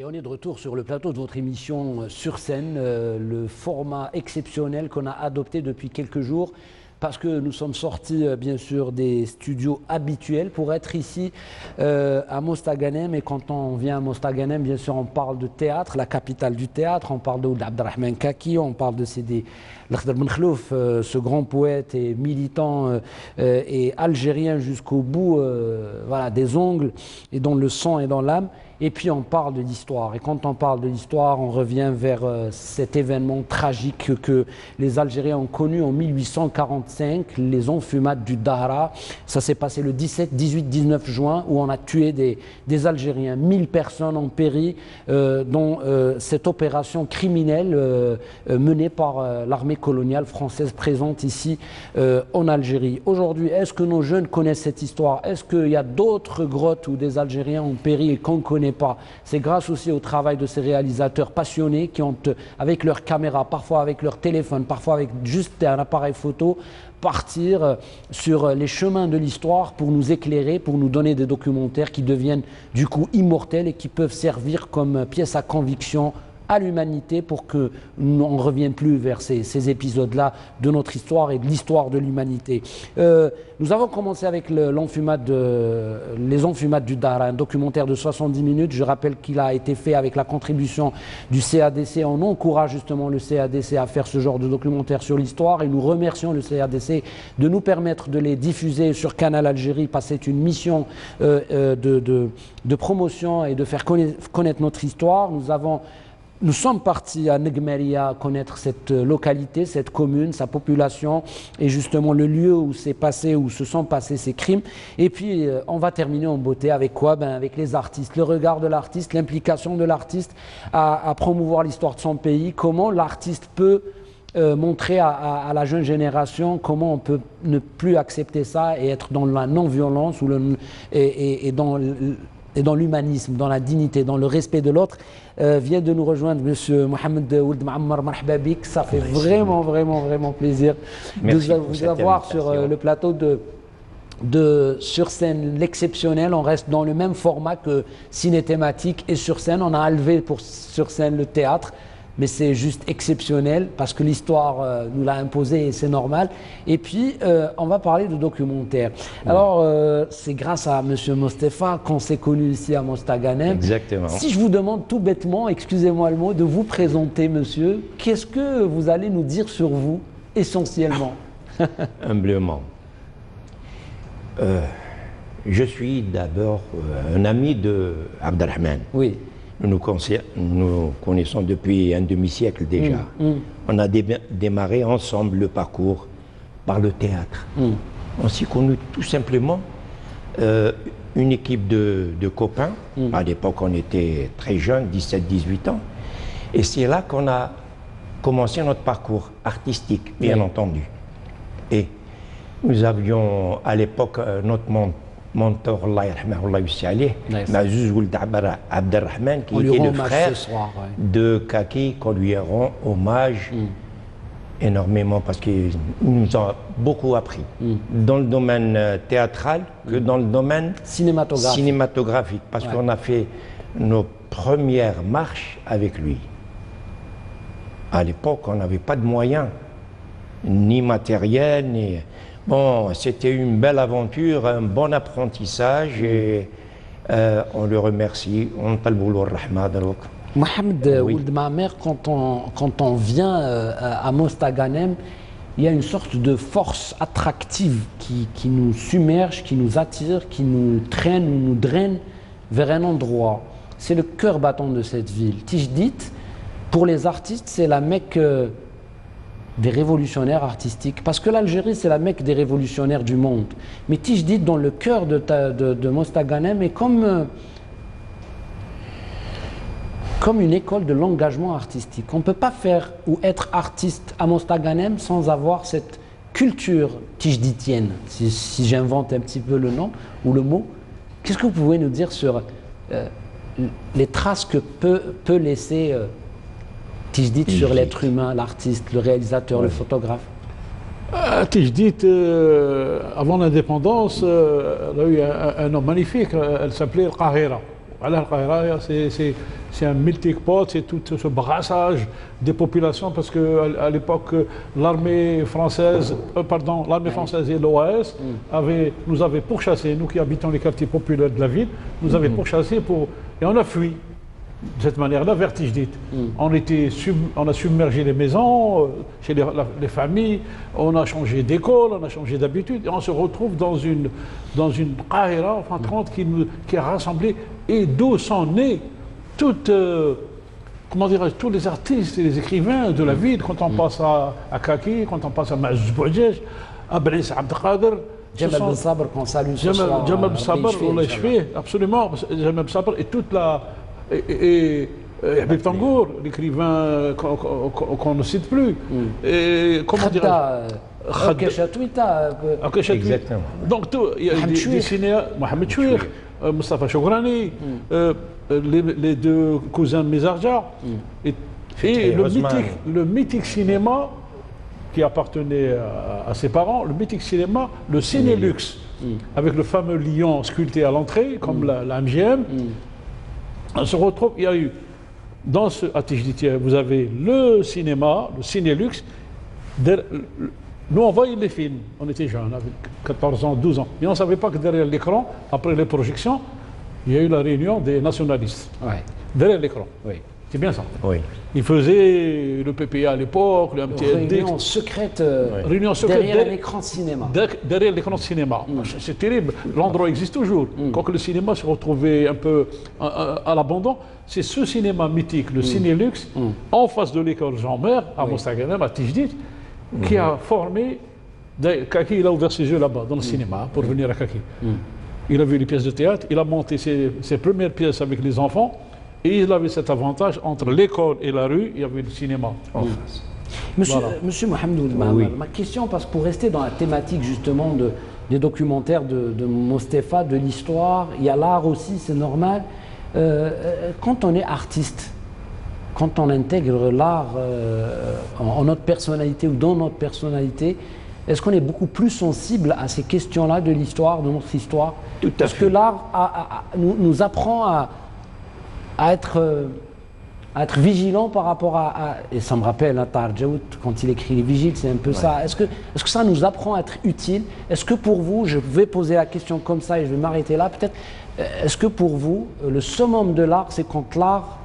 On est de retour sur le plateau de votre émission Sur Scène, le format exceptionnel qu'on a adopté depuis quelques jours, parce que nous sommes sortis bien sûr des studios habituels pour être ici à Mostaganem. Et quand on vient à Mostaganem, bien sûr on parle de théâtre, la capitale du théâtre, on parle d'Abdelrahman Kaki, on parle de Sidi Lakhdar Ben Khlouf, ce grand poète et militant et algérien jusqu'au bout, voilà, des ongles et dans le sang et dans l'âme. Et puis on parle de l'histoire. Et quand on parle de l'histoire, on revient vers cet événement tragique que les Algériens ont connu en 1845, les enfumades du Dahra. Ça s'est passé le 17, 18, 19 juin, où on a tué des Algériens. 1000 personnes ont péri dans cette opération criminelle menée par l'armée coloniale française présente ici en Algérie. Aujourd'hui, est-ce que nos jeunes connaissent cette histoire? Est-ce qu'il y a d'autres grottes où des Algériens ont péri et qu'on ne connaît pas? C'est grâce aussi au travail de ces réalisateurs passionnés qui ont, avec leur caméra, parfois avec leur téléphone, parfois avec juste un appareil photo, partir sur les chemins de l'histoire pour nous éclairer, pour nous donner des documentaires qui deviennent du coup immortels et qui peuvent servir comme pièce à conviction à l'humanité, pour qu'on ne revienne plus vers ces épisodes-là de notre histoire et de l'histoire de l'humanité. Nous avons commencé avec Les Enfumades du Dahra, un documentaire de 70 minutes. Je rappelle qu'il a été fait avec la contribution du CADC. On encourage justement le CADC à faire ce genre de documentaire sur l'histoire, et nous remercions le CADC de nous permettre de les diffuser sur Canal Algérie, parce que c'est une mission de promotion et de faire connaître notre histoire. Nous sommes partis à Negmeria connaître cette localité, cette commune, sa population et justement le lieu où se sont passés ces crimes. Et puis on va terminer en beauté avec quoi? Avec les artistes, le regard de l'artiste, l'implication de l'artiste à promouvoir l'histoire de son pays, comment l'artiste peut montrer à la jeune génération comment on peut ne plus accepter ça et être dans la non-violence et dans l'humanisme, dans la dignité, dans le respect de l'autre. Vient de nous rejoindre Monsieur Mohamed Ould Ma'amar, marhaba bik. Ça fait vraiment plaisir de vous avoir sur le plateau de sur scène, l'exceptionnel. On reste dans le même format que ciné-thématique et sur scène. On a enlevé pour sur scène le théâtre, mais c'est juste exceptionnel parce que l'histoire nous l'a imposé et c'est normal. Et puis, on va parler de documentaire. Alors, c'est grâce à M. Mostefa qu'on s'est connu ici à Mostaganem. Exactement. Si je vous demande tout bêtement, excusez-moi le mot, de vous présenter, monsieur, qu'est-ce que vous allez nous dire sur vous, essentiellement? Humblement. Je suis d'abord un ami de Abdelrahman. Oui. Nous connaissons depuis un demi-siècle déjà. On a démarré ensemble le parcours par le théâtre. On s'est connus tout simplement une équipe de copains. À l'époque, on était très jeunes, 17-18 ans. Et c'est là qu'on a commencé notre parcours artistique, bien entendu. Et nous avions à l'époque notre mentor, Allah yarhamah, Mazouz Ould Abdelrahman, qui était le frère de Kaki, qu'on lui rend hommage énormément parce qu'il nous a beaucoup appris dans le domaine théâtral que dans le domaine cinématographique parce qu'on a fait nos premières marches avec lui. À l'époque, on n'avait pas de moyens, ni matériel, ni... Bon, c'était une belle aventure, un bon apprentissage et on le remercie. On talboulou rahma dalok. Mohamed Ould Mamer, quand on vient à Mostaganem, il y a une sorte de force attractive qui nous submerge, qui nous attire, qui nous traîne ou nous draine vers un endroit. C'est le cœur battant de cette ville. Tijdit, pour les artistes, c'est la Mecque des révolutionnaires artistiques. Parce que l'Algérie, c'est la Mecque des révolutionnaires du monde. Mais Tijdit, dans le cœur de Mostaganem, est comme une école de l'engagement artistique. On ne peut pas faire ou être artiste à Mostaganem sans avoir cette culture tijditienne, si j'invente un petit peu le nom ou le mot. Qu'est-ce que vous pouvez nous dire sur les traces que peut laisser Tijdit sur l'être humain, l'artiste, le réalisateur, le photographe? Tijdit, avant l'indépendance, elle a eu un nom magnifique, elle s'appelait El Qahira. Voilà, El Qahira, c'est un melting pot, c'est tout ce brassage des populations, parce qu'à l'époque, l'armée française, et l'OAS nous avaient pourchassés, nous qui habitons les quartiers populaires de la ville, nous avaient pourchassés et on a fui. De cette manière-là, vers Tijdit. On a submergé les maisons, chez les familles, on a changé d'école, on a changé d'habitude, et on se retrouve dans une Qahira, enfin 30, qui a rassemblé, et d'où sont nés toutes, tous les artistes et les écrivains de la ville, quand on passe à Kaki, quand on passe à Mazouz Bouadjej, à Brice Abdelkader, Jamal Ben Sabr, qu'on salue ce soir. Jamal Ben Sabr, absolument, Jamal Ben Sabr, et toute la... Et Habib Tangour, l'écrivain qu'on ne cite plus. Et comment dire, Exactement. Donc, il y a des cinéastes, Mohamed Chouir, Mustafa Chougrani, les deux cousins de Mizarja, et le mythique cinéma qui appartenait à ses parents, le mythique cinéma, le Cinélux, avec le fameux lion sculpté à l'entrée, comme la MGM. On se retrouve, il y a eu, à Tijdit, vous avez le cinéma, le Cinélux. Nous, on voyait les films, on était jeunes, avec 14 ans, 12 ans. Mais on ne savait pas que derrière l'écran, après les projections, il y a eu la réunion des nationalistes. Ouais. Derrière l'écran. Oui. C'est bien ça. Oui. Ils faisaient le PPA à l'époque, le MTLD. Réunion secrète, derrière l'écran de cinéma. Derrière l'écran de cinéma. C'est terrible. L'endroit existe toujours. Quand le cinéma se retrouvait un peu à l'abandon, c'est ce cinéma mythique, le Cinélux, en face de l'école Jean-Mer, à Mostaganem, à Tijdit, qui a formé. Kaki, il a ouvert ses yeux là-bas, dans le cinéma, pour venir à Kaki. Il a vu les pièces de théâtre, il a monté ses premières pièces avec les enfants. Et il avait cet avantage entre l'école et la rue, il y avait le cinéma en face. Monsieur Mohamed Ould Mamer, ma question, parce que pour rester dans la thématique justement des documentaires de Mostefa, de l'histoire, il y a l'art aussi, c'est normal. Quand on est artiste, quand on intègre l'art en notre personnalité ou dans notre personnalité, est-ce qu'on est beaucoup plus sensible à ces questions-là de l'histoire, de notre histoire? Tout à Parce fait. que l'art nous apprend à être vigilant par rapport et ça me rappelle Tahar Djaoud, quand il écrit Les Vigiles, c'est un peu ça. Est-ce que ça nous apprend à être utile? Est-ce que pour vous, je vais poser la question comme ça et je vais m'arrêter là peut-être, est-ce que pour vous, le summum de l'art, c'est quand l'art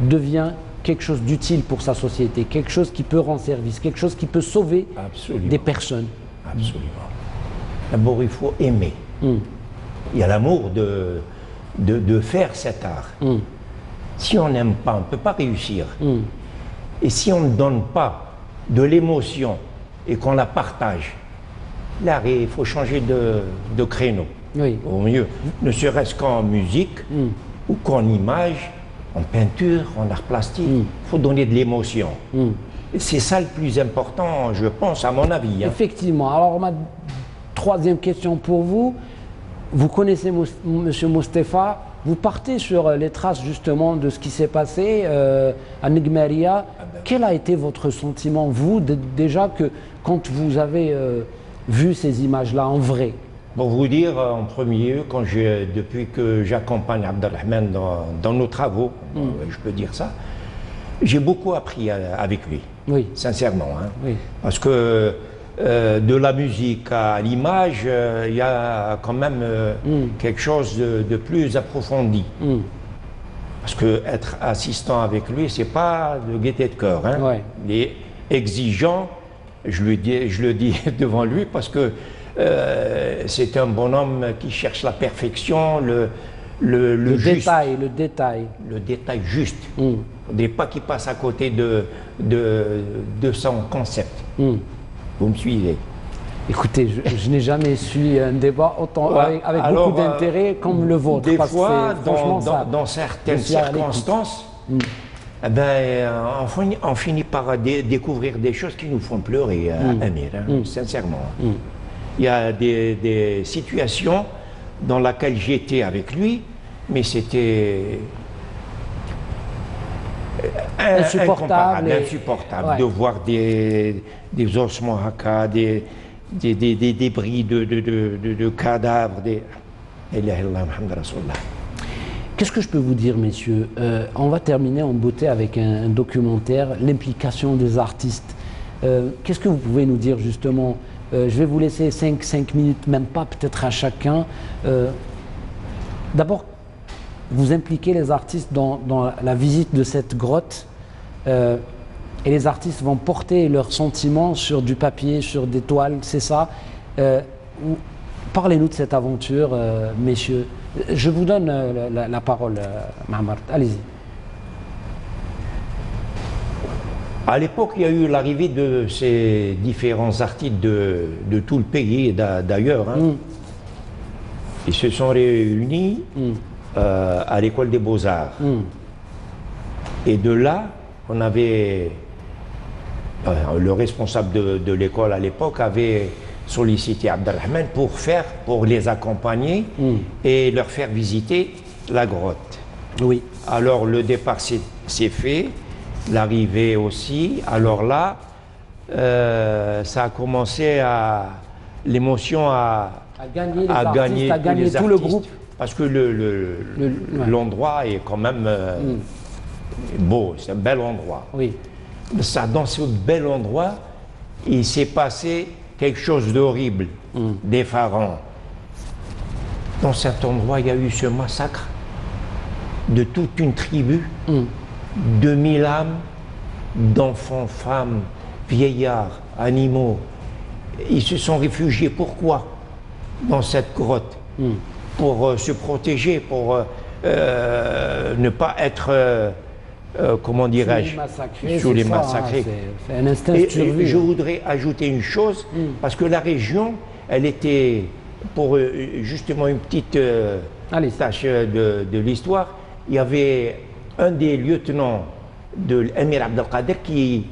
devient quelque chose d'utile pour sa société, quelque chose qui peut rendre service, quelque chose qui peut sauver Absolument. des personnes? Absolument. D'abord, il faut aimer. Il y a l'amour de faire cet art. Si on n'aime pas, on ne peut pas réussir. Et si on ne donne pas de l'émotion et qu'on la partage, là, il faut changer de créneau. Oui. Au mieux, ne serait-ce qu'en musique ou qu'en image, en peinture, en art plastique, il faut donner de l'émotion. Et c'est ça le plus important, je pense, à mon avis. Effectivement. Alors, ma troisième question pour vous. Vous connaissez M. Mostefa. Vous partez sur les traces justement de ce qui s'est passé à Negmaria. Quel a été votre sentiment, vous, déjà, que quand vous avez vu ces images-là en vrai? Pour vous dire, en premier lieu, depuis que j'accompagne Abdelrahman dans nos travaux, je peux dire ça, j'ai beaucoup appris avec lui, Oui. sincèrement. Oui. Parce que de la musique à l'image, il y a quand même quelque chose de plus approfondi. Parce que être assistant avec lui, c'est pas de gaieté de cœur. Ouais. Il est exigeant, je le dis devant lui, parce que c'est un bonhomme qui cherche la perfection, le juste, détail, le détail. le détail juste. Il ne faudrait pas qu'il passe à côté de son concept. Vous me suivez? Écoutez, je n'ai jamais suivi un débat autant Ouais. avec Alors, beaucoup d'intérêt comme le vôtre. Des parce que fois, c'est franchement ça. dans certaines Je suis à l'écoute. circonstances, eh ben, on finit par découvrir des choses qui nous font pleurer, Amir, sincèrement. Il y a des situations dans lesquelles j'étais avec lui, mais c'était Insupportable insupportable Ouais. de voir des ossements haka, des débris de cadavres. Ilaha illallah Muhammad Rasulullah. Qu'est-ce que je peux vous dire, messieurs? On va terminer en beauté avec un documentaire, l'implication des artistes. Qu'est-ce que vous pouvez nous dire justement? Je vais vous laisser 5 minutes, même pas peut-être à chacun. D'abord, vous impliquez les artistes dans la visite de cette grotte et les artistes vont porter leurs sentiments sur du papier, sur des toiles, c'est ça. Parlez-nous de cette aventure, messieurs. Je vous donne la parole, Mahmar. Allez-y. À l'époque, il y a eu l'arrivée de ces différents artistes de tout le pays et d'ailleurs. Ils se sont réunis à l'école des Beaux-Arts. Et de là, on avait... le responsable de l'école à l'époque avait sollicité Abdelrahman pour les accompagner et leur faire visiter la grotte. Oui. Alors le départ s'est fait, l'arrivée aussi. Alors là, ça a commencé l'émotion à gagner les à artistes, gagner à tous gagner les tout le artistes. groupe. Parce que ouais. l'endroit est quand même beau, c'est un bel endroit. Oui. Ça, dans ce bel endroit, il s'est passé quelque chose d'horrible, d'effarant. Dans cet endroit, il y a eu ce massacre de toute une tribu, 2000 âmes, d'enfants, femmes, vieillards, animaux. Ils se sont réfugiés. Pourquoi? Dans cette grotte. Pour se protéger, pour ne pas être, comment dirais-je, sous les massacrés. C'est un instinct de Et survie. je voudrais ajouter une chose, parce que la région, elle était, pour justement une petite tâche de l'histoire, il y avait un des lieutenants de l'Émir Abdelkader qui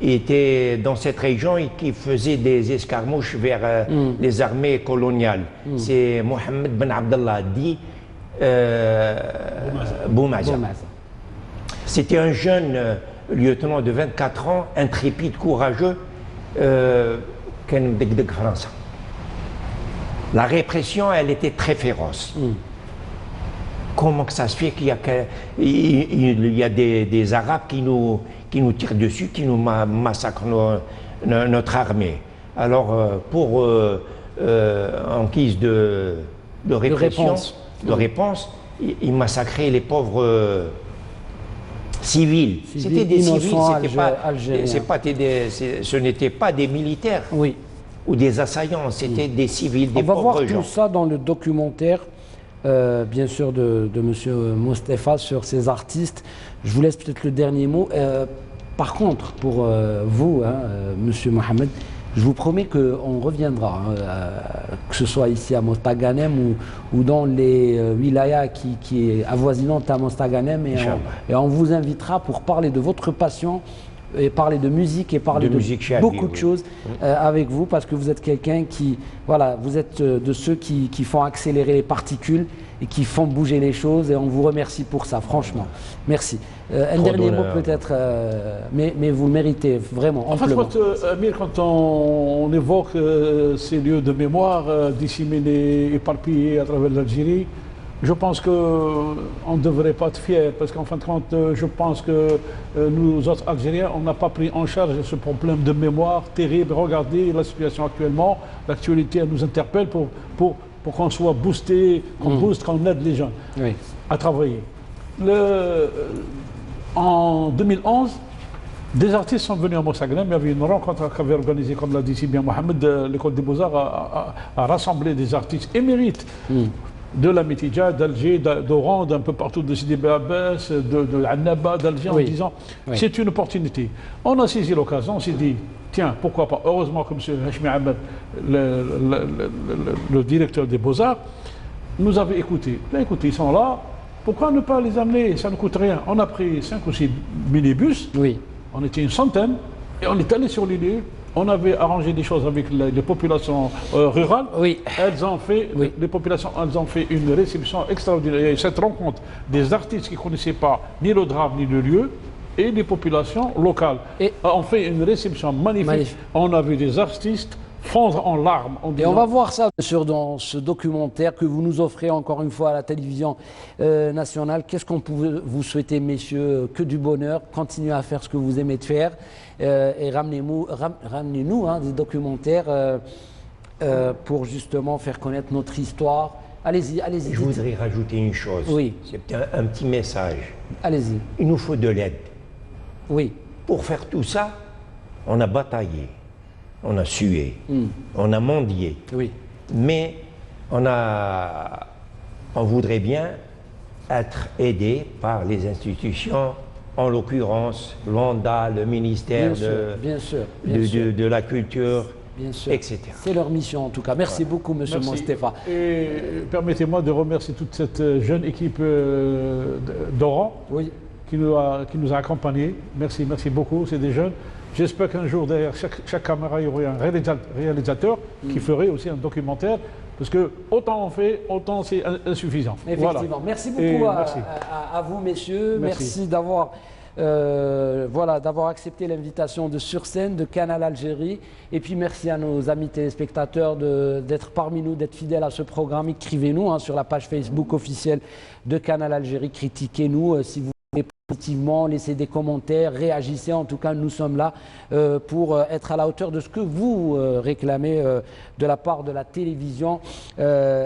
était dans cette région et qui faisait des escarmouches vers les armées coloniales. C'est Mohamed Ben Abdallah, dit Boumaza. C'était un jeune lieutenant de 24 ans, intrépide, courageux. La répression, elle était très féroce. Comment que ça se fait qu'il y a, il y a des Arabes qui nous tirent dessus, qui nous massacrent notre armée. Alors, en guise de répression, de réponse, ils massacraient les pauvres civils. C'était des civils, ce n'était pas des militaires ou des assaillants, c'était des civils, des pauvres gens. On va voir tout ça dans le documentaire, bien sûr, de M. Mostapha sur ces artistes. Je vous laisse peut-être le dernier mot. Par contre, pour vous, M. Mohamed, je vous promets qu'on reviendra, que ce soit ici à Mostaganem ou dans les wilayas qui est avoisinantes à Mostaganem, et on vous invitera pour parler de votre passion, et parler de musique et parler de beaucoup de choses avec vous, parce que vous êtes quelqu'un qui, voilà, vous êtes de ceux qui font accélérer les particules et qui font bouger les choses, et on vous remercie pour ça, franchement. Merci. Un dernier mot peut-être, mais vous le méritez vraiment, amplement. En fait, Amir, quand on évoque ces lieux de mémoire disséminés, éparpillés à travers l'Algérie, je pense qu'on ne devrait pas être fiers, parce qu'en fin de compte, je pense que nous autres Algériens, on n'a pas pris en charge ce problème de mémoire terrible. Regardez la situation actuellement, l'actualité nous interpelle pour qu'on soit boosté, qu'on booste, qu'on aide les gens à travailler. En 2011, des artistes sont venus à Mostaganem. Il y avait une rencontre qu'avait organisée, comme l'a dit si bien Mohamed, l'école des Beaux-Arts a rassemblé des artistes émérites de la Métidja, d'Alger, d'Oran, d'un peu partout, de Sidi Bel Abbas, de Annaba, d'Alger, en disant c'est une opportunité. On a saisi l'occasion, on s'est dit tiens, pourquoi pas. Heureusement que M. Hachmi Ahmed, le directeur des Beaux-Arts, nous avait écoutés. Là, écoutez, ils sont là, pourquoi ne pas les amener? Ça ne coûte rien. On a pris 5 ou 6 minibus, on était une centaine, et on est allé sur les lieux. On avait arrangé des choses avec les populations rurales. Elles ont fait, les populations, elles ont fait une réception extraordinaire. Il y a eu cette rencontre des artistes qui ne connaissaient pas ni le drame ni le lieu, et les populations locales. On fait une réception magnifique. On a vu des artistes fondre en larmes. Et on va voir ça dans ce documentaire que vous nous offrez encore une fois à la télévision nationale. Qu'est-ce qu'on peut vous souhaiter, messieurs? Que du bonheur. Continuez à faire ce que vous aimez de faire. Et ramenez-nous des documentaires pour justement faire connaître notre histoire. Allez-y, allez-y. Je voudrais rajouter une chose. C'est un petit message. Allez-y. Il nous faut de l'aide. Pour faire tout ça, on a bataillé, on a sué, on a mendié. Mais on voudrait bien être aidé par les institutions, en l'occurrence l'ONDA, le ministère de la Culture, etc. C'est leur mission en tout cas. Merci beaucoup, M. Mostapha. Et permettez-moi de remercier toute cette jeune équipe d'Oran qui nous a accompagnés. Merci beaucoup, c'est des jeunes. J'espère qu'un jour, derrière chaque caméra, il y aurait un réalisateur qui ferait aussi un documentaire. Parce que autant on fait, autant c'est insuffisant. Effectivement. Merci beaucoup à vous, messieurs. Merci d'avoir accepté l'invitation de Sur Scène, de Canal Algérie. Et puis merci à nos amis téléspectateurs d'être parmi nous, d'être fidèles à ce programme. Écrivez-nous sur la page Facebook officielle de Canal Algérie. Critiquez-nous si vous positivement, laissez des commentaires, réagissez. En tout cas, nous sommes là pour être à la hauteur de ce que vous réclamez de la part de la télévision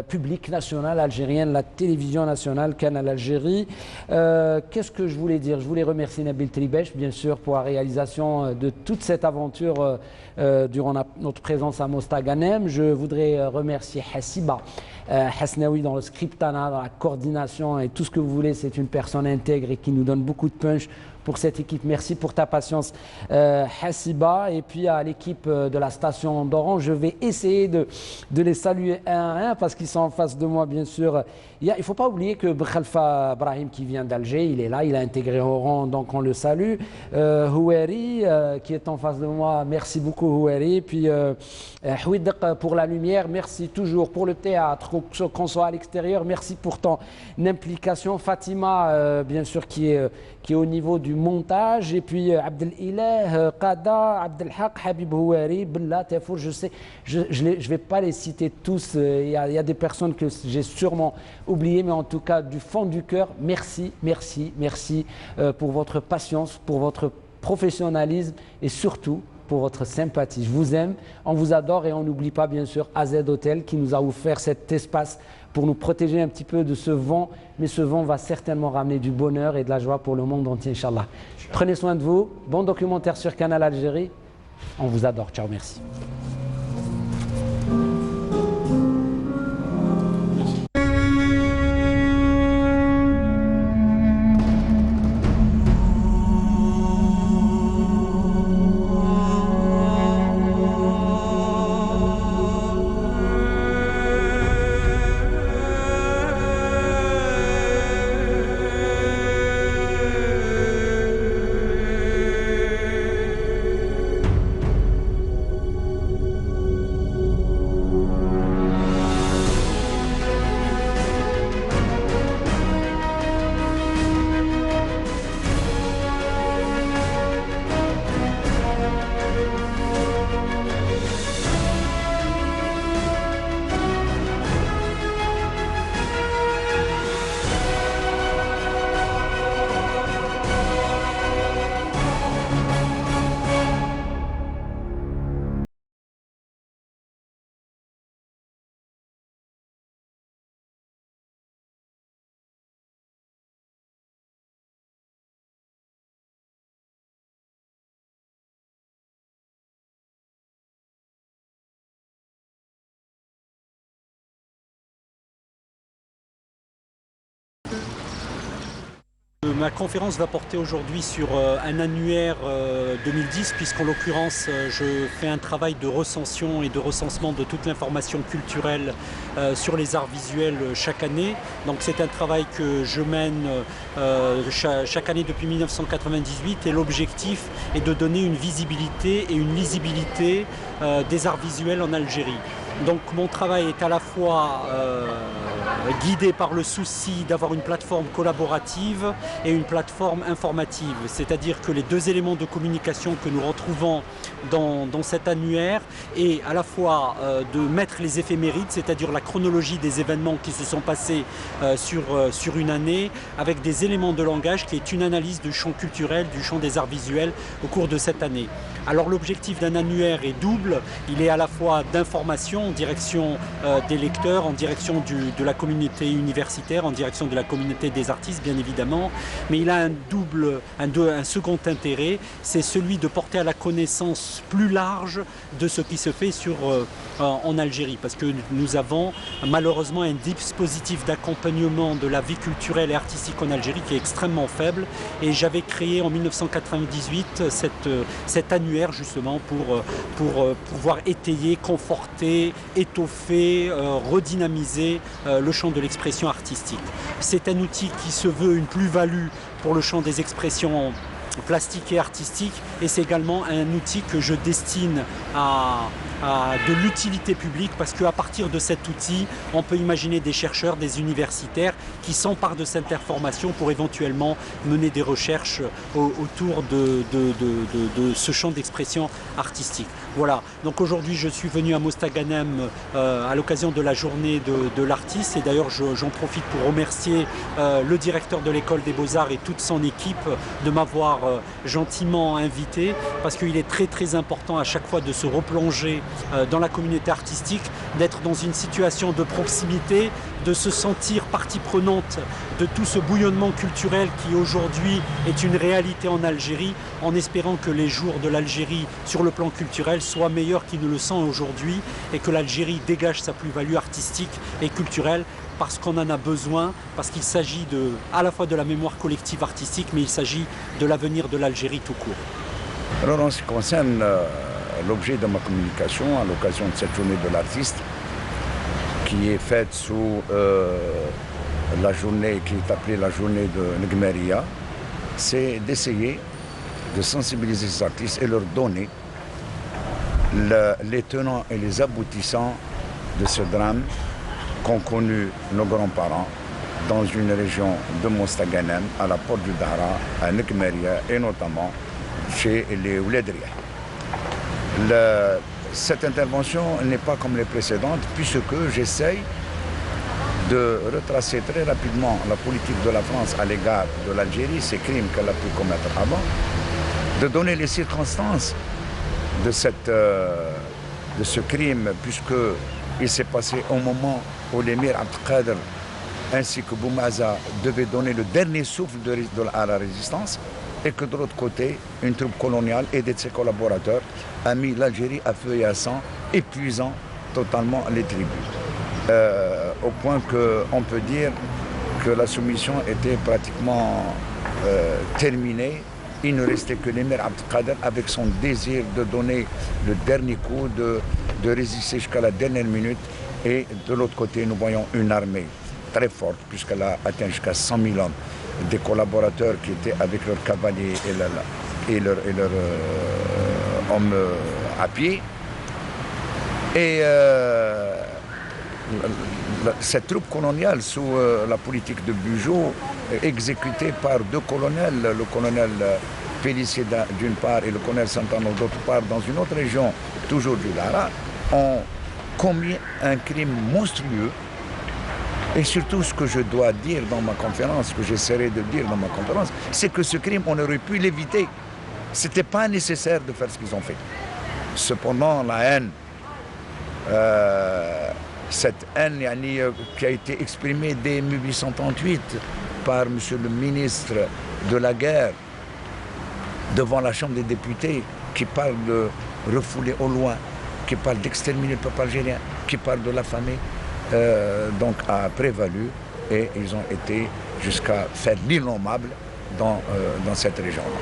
publique nationale algérienne, la télévision nationale Canal Algérie. Qu'est-ce que je voulais dire? Je voulais remercier Nabil Tribesh, bien sûr, pour la réalisation de toute cette aventure durant notre présence à Mostaganem. Je voudrais remercier Hassiba Hasnaoui dans le scriptana, dans la coordination et tout ce que vous voulez. C'est une personne intègre et qui nous donne beaucoup de punch pour cette équipe. Merci pour ta patience, Hassiba. Et puis à l'équipe de la station d'Oran, je vais essayer de les saluer un à un parce qu'ils sont en face de moi, bien sûr. Il ne faut pas oublier que Khalfa Brahim, qui vient d'Alger, il est là, il a intégré Oran, donc on le salue. Houeri, qui est en face de moi, merci beaucoup Houeri. Puis Houidq pour la lumière, merci toujours pour le théâtre, qu'on soit à l'extérieur, merci pour ton implication. Fatima, bien sûr, qui est qui est au niveau du montage, et puis Abdel Ilah, Qada, Abdel Haq, Habib Houari, Bella, Tafour, je sais, je vais pas les citer tous, il y a des personnes que j'ai sûrement oubliées, mais en tout cas du fond du cœur, merci, merci, merci pour votre patience, pour votre professionnalisme et surtout pour votre sympathie. Je vous aime, on vous adore et on n'oublie pas bien sûr AZ Hotel qui nous a offert cet espace pour nous protéger un petit peu de ce vent, mais ce vent va certainement ramener du bonheur et de la joie pour le monde entier, Inch'Allah. Prenez soin de vous, bon documentaire sur Canal Algérie, on vous adore, ciao, merci. Ma conférence va porter aujourd'hui sur un annuaire 2010 puisqu'en l'occurrence je fais un travail de recension et de recensement de toute l'information culturelle sur les arts visuels chaque année. Donc c'est un travail que je mène chaque année depuis 1998 et l'objectif est de donner une visibilité et une lisibilité des arts visuels en Algérie. Donc mon travail est à la fois guidé par le souci d'avoir une plateforme collaborative et une plateforme informative. C'est-à-dire que les deux éléments de communication que nous retrouvons dans cet annuaire est à la fois de mettre les éphémérides, c'est-à-dire la chronologie des événements qui se sont passés sur une année, avec des éléments de langage qui est une analyse du champ culturel, du champ des arts visuels au cours de cette année. Alors l'objectif d'un annuaire est double, il est à la fois d'information en direction des lecteurs, en direction de la communauté universitaire, en direction de la communauté des artistes bien évidemment, mais il a un second intérêt, c'est celui de porter à la connaissance plus large de ce qui se fait en Algérie, parce que nous avons malheureusement un dispositif d'accompagnement de la vie culturelle et artistique en Algérie qui est extrêmement faible, et j'avais créé en 1998 cet annuaire justement pour pouvoir étayer, conforter, étoffer, redynamiser le champ de l'expression artistique. C'est un outil qui se veut une plus-value pour le champ des expressions plastiques et artistiques, et c'est également un outil que je destine à de l'utilité publique, parce qu'à partir de cet outil, on peut imaginer des chercheurs, des universitaires qui s'emparent de cette information pour éventuellement mener des recherches autour de ce champ d'expression artistique. Voilà, donc aujourd'hui je suis venu à Mostaganem à l'occasion de la journée de l'artiste, et d'ailleurs j'en profite pour remercier le directeur de l'école des Beaux-Arts et toute son équipe de m'avoir gentiment invité, parce qu'il est très très important à chaque fois de se replonger dans la communauté artistique, d'être dans une situation de proximité, de se sentir partie prenante de tout ce bouillonnement culturel qui aujourd'hui est une réalité en Algérie, en espérant que les jours de l'Algérie sur le plan culturel soient meilleurs qu'ils ne le sont aujourd'hui, et que l'Algérie dégage sa plus-value artistique et culturelle, parce qu'on en a besoin, parce qu'il s'agit à la fois de la mémoire collective artistique, mais il s'agit de l'avenir de l'Algérie tout court. Alors en ce qui concerne l'objet de ma communication à l'occasion de cette journée de l'artiste, qui est faite sous la journée qui est appelée la journée de Ngmeria, c'est d'essayer de sensibiliser les artistes et leur donner les tenants et les aboutissants de ce drame qu'ont connu nos grands-parents dans une région de Mostaganem, à la porte du Dahra, à Nekmeria, et notamment chez les Ouledria. Cette intervention n'est pas comme les précédentes, puisque j'essaye de retracer très rapidement la politique de la France à l'égard de l'Algérie, ces crimes qu'elle a pu commettre avant, de donner les circonstances de ce crime, puisqu'il s'est passé au moment où l'émir Abdelkader ainsi que Boumaza devaient donner le dernier souffle à la résistance, et que de l'autre côté, une troupe coloniale aidée de ses collaborateurs a mis l'Algérie à feu et à sang, épuisant totalement les tribus. Au point qu'on peut dire que la soumission était pratiquement terminée. Il ne restait que l'émir Abdelkader avec son désir de donner le dernier coup, de résister jusqu'à la dernière minute. Et de l'autre côté, nous voyons une armée très forte, puisqu'elle a atteint jusqu'à 100 000 hommes, des collaborateurs qui étaient avec leurs cavaliers et leurs hommes à pied. Et cette troupe coloniale, sous la politique de Bugeaud, exécutée par deux colonels, le colonel Pélissier d'une part et le colonel Santano d'autre part, dans une autre région, toujours du Dahra, ont commis un crime monstrueux. Et surtout, ce que je dois dire dans ma conférence, ce que j'essaierai de dire dans ma conférence, c'est que ce crime, on aurait pu l'éviter. Ce n'était pas nécessaire de faire ce qu'ils ont fait. Cependant, la haine, cette haine qui a été exprimée dès 1838 par M. le ministre de la Guerre devant la Chambre des députés, qui parle de refouler au loin, qui parle d'exterminer le peuple algérien, qui parle de l'affamer, donc a prévalu, et ils ont été jusqu'à faire l'innommable dans cette région-là.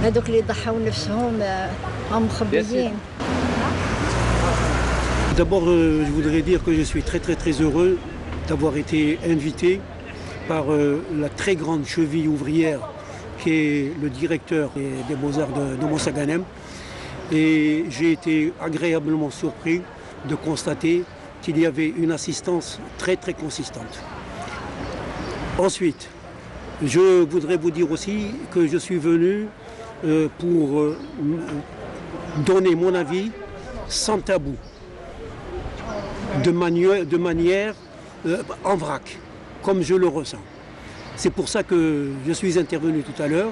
هذوك اللي ضحوا نفسهم هم مخبيين. D'abord, je voudrais dire que je suis très heureux d'avoir été invité par la très grande cheville ouvrière qui est le directeur des Beaux-Arts de Mostaganem. Et j'ai été agréablement surpris de constater qu'il y avait une assistance très consistante. Ensuite, je voudrais vous dire aussi que je suis venu pour donner mon avis sans tabou, de manière en vrac, comme je le ressens. C'est pour ça que je suis intervenu tout à l'heure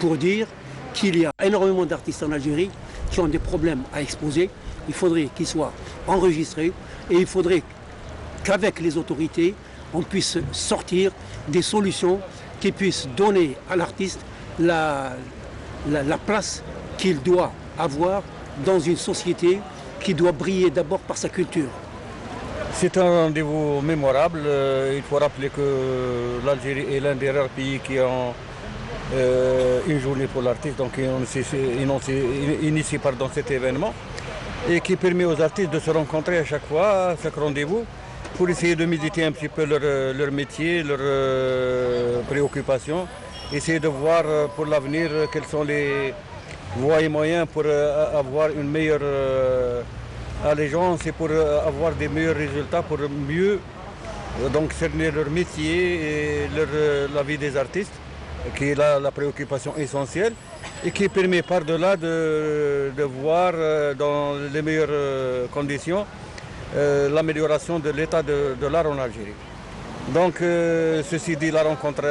pour dire qu'il y a énormément d'artistes en Algérie qui ont des problèmes à exposer. Il faudrait qu'ils soient enregistrés et il faudrait qu'avec les autorités, on puisse sortir des solutions qui puissent donner à l'artiste la place qu'il doit avoir dans une société qui doit briller d'abord par sa culture. C'est un rendez-vous mémorable. Il faut rappeler que l'Algérie est l'un des rares pays qui ont une journée pour l'artiste, donc on s'est initié dans cet événement et qui permet aux artistes de se rencontrer à chaque fois, à chaque rendez-vous, pour essayer de méditer un petit peu leur métier, leurs préoccupations, essayer de voir pour l'avenir quels sont les voies et moyens pour avoir une meilleure allégeance et pour avoir des meilleurs résultats, pour mieux donc cerner leur métier et la vie des artistes, qui est la préoccupation essentielle et qui permet par-delà de voir dans les meilleures conditions l'amélioration de l'état de l'art en Algérie. Donc ceci dit, la rencontre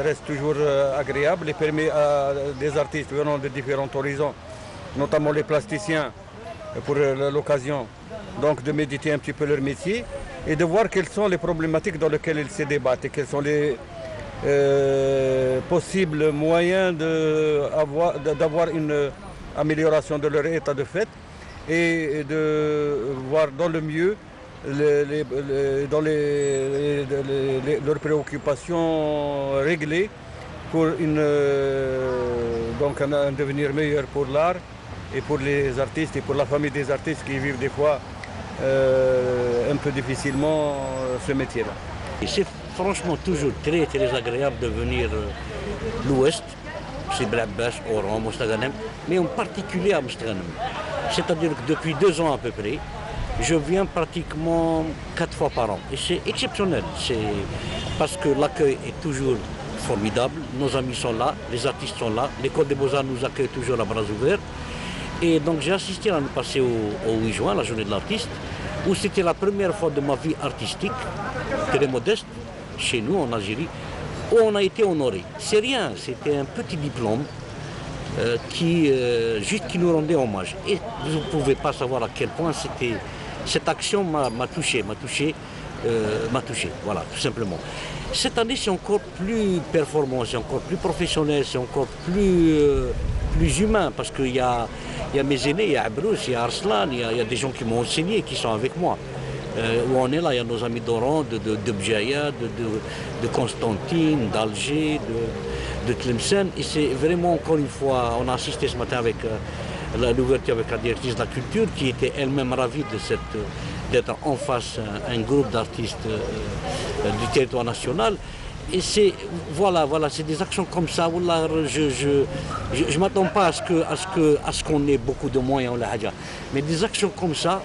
reste toujours agréable et permet à des artistes venant de différents horizons, notamment les plasticiens, pour l'occasion donc de méditer un petit peu leur métier et de voir quelles sont les problématiques dans lesquelles ils se débattent et quels sont les possibles moyens d'avoir une amélioration de leur état de fait et de voir dans le mieux leurs préoccupations réglées pour donc un devenir meilleur pour l'art et pour les artistes et pour la famille des artistes qui vivent des fois un peu difficilement ce métier-là. C'est franchement toujours très agréable de venir l'Ouest, c'est Blabès, Oran, Mostaganem, mais en particulier à Mostaganem. C'est-à-dire que depuis 2 ans à peu près, je viens pratiquement 4 fois par an. Et c'est exceptionnel, parce que l'accueil est toujours formidable. Nos amis sont là, les artistes sont là, l'école des Beaux-Arts nous accueille toujours à bras ouverts. Et donc j'ai assisté l'année passée au 8 juin, la journée de l'artiste, où c'était la première fois de ma vie artistique, très modeste, chez nous en Algérie, où on a été honoré. C'est rien, c'était un petit diplôme juste qui nous rendait hommage. Et vous ne pouvez pas savoir à quel point cette action m'a touché, voilà, tout simplement. Cette année, c'est encore plus performant, c'est encore plus professionnel, c'est encore plus humain, parce qu'il y a mes aînés, il y a Abrous, il y a Arslan, il y a des gens qui m'ont enseigné, qui sont avec moi. Où on est là, il y a nos amis d'Oran, de Bjaya, de Constantine, d'Alger, de Tlemcen. Et c'est vraiment, encore une fois, on a assisté ce matin avec l'ouverture avec la directrice de la culture, qui était elle-même ravie d'être en face un groupe d'artistes du territoire national. Et c'est c'est des actions comme ça. Wallah, je m'attends pas à ce qu'on ait beaucoup de moyens, mais des actions comme ça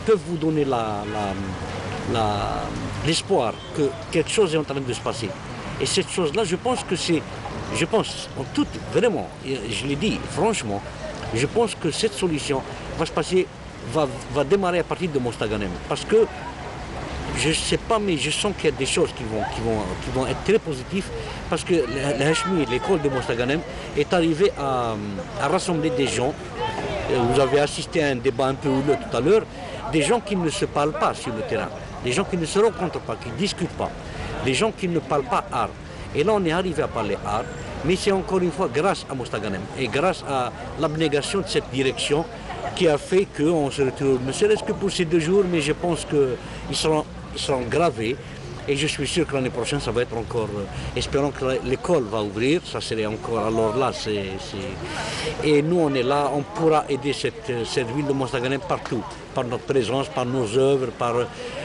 peuvent vous donner l'espoir que quelque chose est en train de se passer. Et cette chose-là, je pense en toute, vraiment, je l'ai dit franchement, je pense que cette solution va se passer, va démarrer à partir de Mostaganem. Parce que je ne sais pas, mais je sens qu'il y a des choses qui vont être très positives, parce que la Hachmi, l'école de Mostaganem, est arrivée à rassembler des gens. Vous avez assisté à un débat un peu houleux tout à l'heure, des gens qui ne se parlent pas sur le terrain, des gens qui ne se rencontrent pas, qui ne discutent pas, des gens qui ne parlent pas art. Et là, on est arrivé à parler art, mais c'est encore une fois grâce à Mostaganem et grâce à l'abnégation de cette direction qui a fait qu'on se retrouve, ne serait-ce que pour ces 2 jours, mais je pense qu'ils seront gravés. Et je suis sûr que l'année prochaine, ça va être encore... espérons que l'école va ouvrir, ça serait encore... Alors là, Et nous, on est là, on pourra aider cette ville de Mostaganem partout, par notre présence, par nos œuvres, par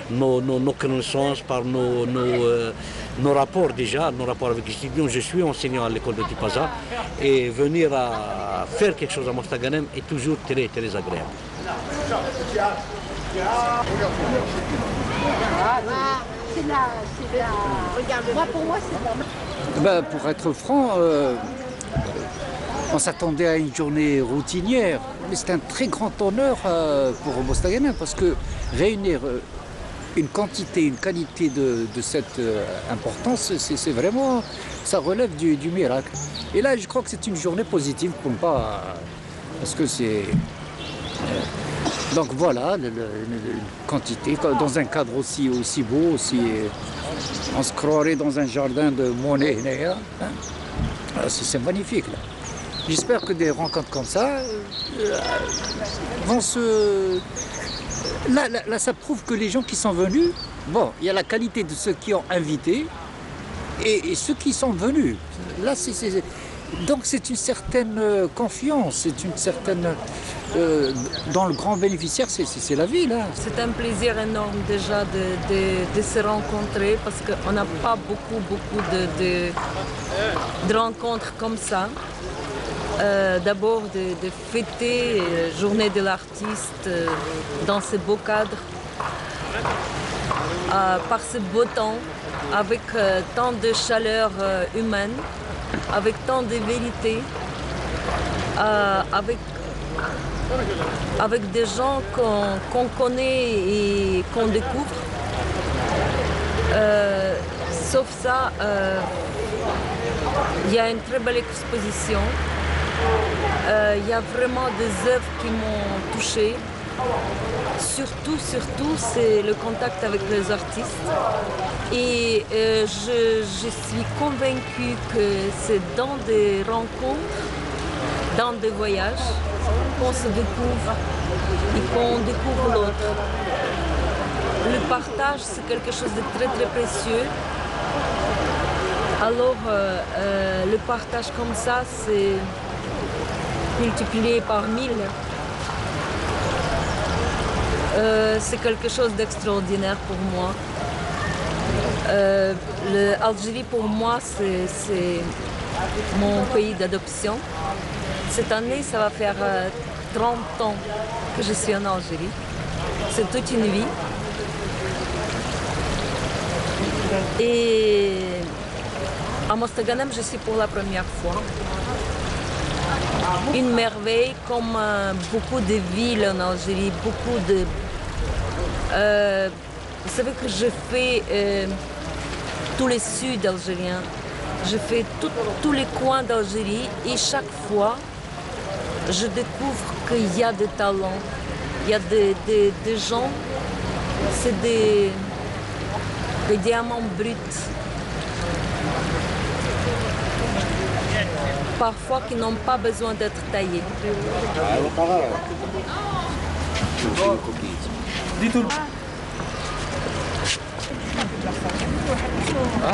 nos connaissances, par nos rapports déjà, nos rapports avec les étudiants. Je suis enseignant à l'école de Tipaza, et venir à faire quelque chose à Mostaganem est toujours très, très agréable. Pour moi, c'est pour être franc, on s'attendait à une journée routinière, mais c'est un très grand honneur pour Mostaganem, parce que réunir une quantité, une qualité de cette importance, c'est vraiment, ça relève du miracle. Et là, je crois que c'est une journée positive pour ne pas, parce que c'est... Donc voilà, une quantité, dans un cadre aussi beau, on se croirait dans un jardin de Monet. Hein. C'est magnifique. J'espère que des rencontres comme ça vont se... Là, ça prouve que les gens qui sont venus, bon, il y a la qualité de ceux qui ont invité et ceux qui sont venus. Là, donc c'est une certaine confiance, c'est une certaine... dans le grand bénéficiaire, c'est la ville. Hein. C'est un plaisir énorme déjà de se rencontrer, parce qu'on n'a pas beaucoup de rencontres comme ça. D'abord de fêter la journée de l'artiste dans ce beau cadre, par ce beau temps, avec tant de chaleur humaine, avec tant de vérité, avec des gens qu'on connaît et qu'on découvre. Sauf ça, il y a une très belle exposition. Il y a vraiment des œuvres qui m'ont touchée. Surtout, c'est le contact avec les artistes. Et je suis convaincue que c'est dans des rencontres, dans des voyages, qu'on se découvre et qu'on découvre l'autre. Le partage, c'est quelque chose de très très précieux. Alors, le partage comme ça, c'est multiplié par 1000. C'est quelque chose d'extraordinaire pour moi. L'Algérie, pour moi, c'est mon pays d'adoption. Cette année, ça va faire 30 ans que je suis en Algérie. C'est toute une vie. Et à Mostaganem, je suis pour la première fois. Une merveille comme beaucoup de villes en Algérie, beaucoup de... vous savez que je fais tous les suds algériens, je fais tous les coins d'Algérie et chaque fois, je découvre qu'il y a des talents, il y a des gens, c'est des diamants bruts. Parfois qui n'ont pas besoin d'être taillés.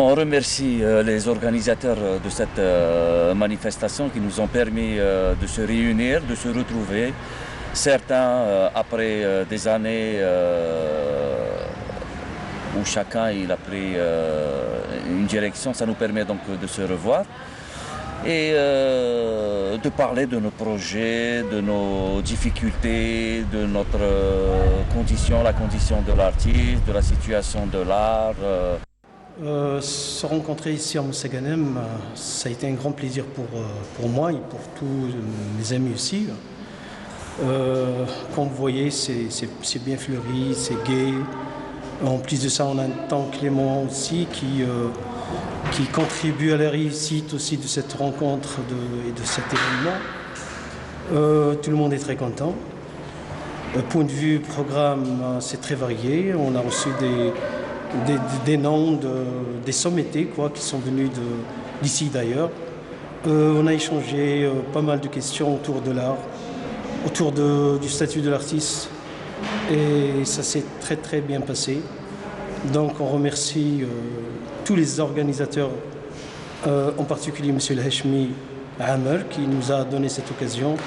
On remercie les organisateurs de cette manifestation qui nous ont permis de se réunir, de se retrouver. Certains, après des années où chacun il a pris une direction, ça nous permet donc de se revoir et de parler de nos projets, de nos difficultés, de notre condition, la condition de l'artiste, de la situation de l'art. Se rencontrer ici à Mostaganem, ça a été un grand plaisir pour moi et pour tous mes amis aussi. Comme vous voyez, c'est bien fleuri, c'est gai. En plus de ça, on a un temps clément aussi qui contribue à la réussite aussi de cette rencontre et de cet événement. Tout le monde est très content. Point de vue programme, c'est très varié. On a reçu des noms, des sommités qui sont venus d'ici d'ailleurs. On a échangé pas mal de questions autour de l'art, autour du statut de l'artiste. Et ça s'est très très bien passé. Donc on remercie tous les organisateurs, en particulier M. El Hachmi Amer, qui nous a donné cette occasion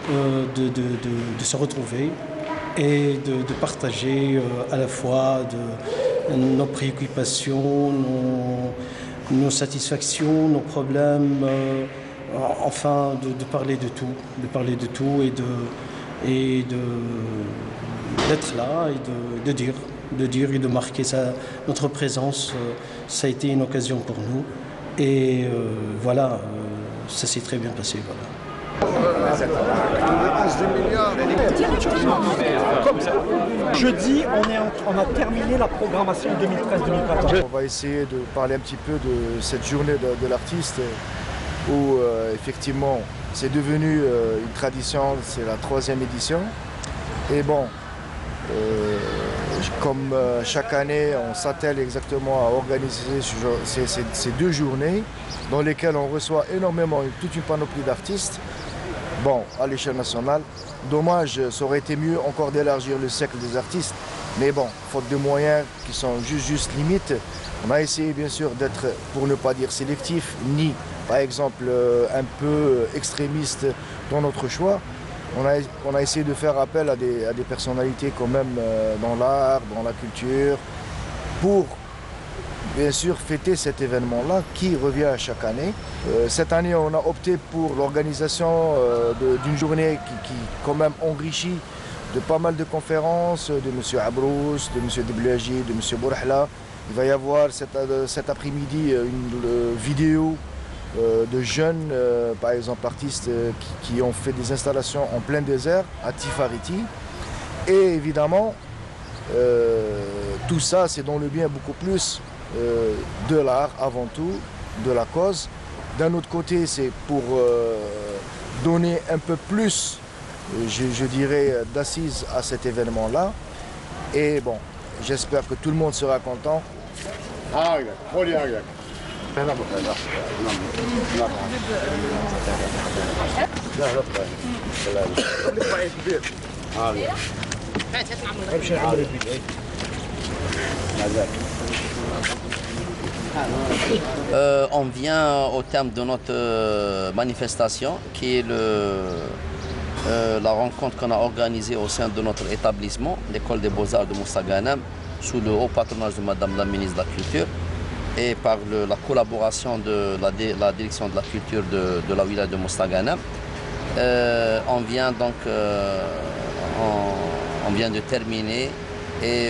de se retrouver et de partager à la fois nos préoccupations, nos satisfactions, nos problèmes, enfin de parler de tout et d'être là et de dire et de marquer notre présence. Ça a été une occasion pour nous et voilà, ça s'est très bien passé. Voilà. Jeudi, on a terminé la programmation 2013-2014. On va essayer de parler un petit peu de cette journée de l'artiste où effectivement c'est devenu une tradition, c'est la 3e édition. Et bon, comme chaque année, on s'attelle exactement à organiser ces 2 journées dans lesquelles on reçoit énormément, toute une panoplie d'artistes. Bon, à l'échelle nationale, dommage, ça aurait été mieux encore d'élargir le cercle des artistes, mais bon, faute de moyens qui sont juste limites, on a essayé bien sûr d'être, pour ne pas dire sélectif, ni par exemple un peu extrémiste dans notre choix. On a essayé de faire appel à des personnalités quand même dans l'art, dans la culture, pour bien sûr fêter cet événement-là qui revient chaque année. Cette année, on a opté pour l'organisation d'une journée qui quand même enrichit de pas mal de conférences de M. Abrous, de M. Deblaji, de M. Bourahla. Il va y avoir cet après-midi une vidéo de jeunes, par exemple artistes qui ont fait des installations en plein désert à Tifariti. Et évidemment, tout ça, c'est dans le bien beaucoup plus de l'art avant tout, de la cause. D'un autre côté, c'est pour donner un peu plus, je dirais, d'assises à cet événement-là. Et bon, j'espère que tout le monde sera content. On vient au terme de notre manifestation qui est la rencontre qu'on a organisée au sein de notre établissement, l'école des beaux-arts de Mostaganem, sous le haut patronage de Madame la ministre de la Culture et par la collaboration de la direction de la culture de la wilaya de Mostaganem. On vient donc On vient de terminer et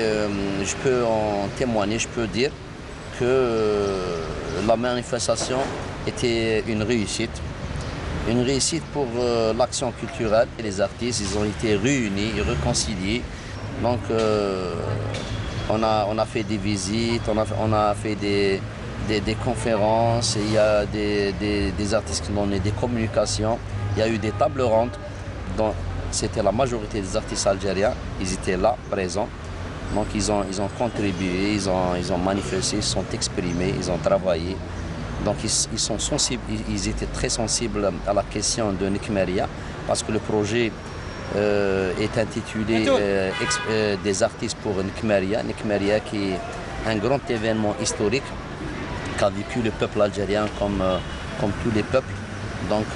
je peux en témoigner, je peux dire que la manifestation était une réussite. Une réussite pour l'action culturelle et les artistes. Ils ont été réunis et réconciliés. Donc on a fait des visites, on a fait des conférences, il y a des artistes qui ont donné des communications. Il y a eu des tables rondes dont c'était la majorité des artistes algériens. Ils étaient là, présents. Donc ils ont contribué, ils ont manifesté, ils sont exprimés, ils ont travaillé. Donc ils sont sensibles, ils étaient très sensibles à la question de Nikmeria parce que le projet est intitulé des artistes pour Nikmeria. Nikmeria qui est un grand événement historique qu'a vécu le peuple algérien comme tous les peuples. Donc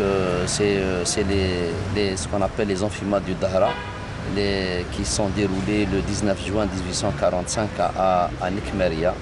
c'est ce qu'on appelle les amphimades du Dahra qui sont déroulés le 19 juin 1845 à Nikmeria.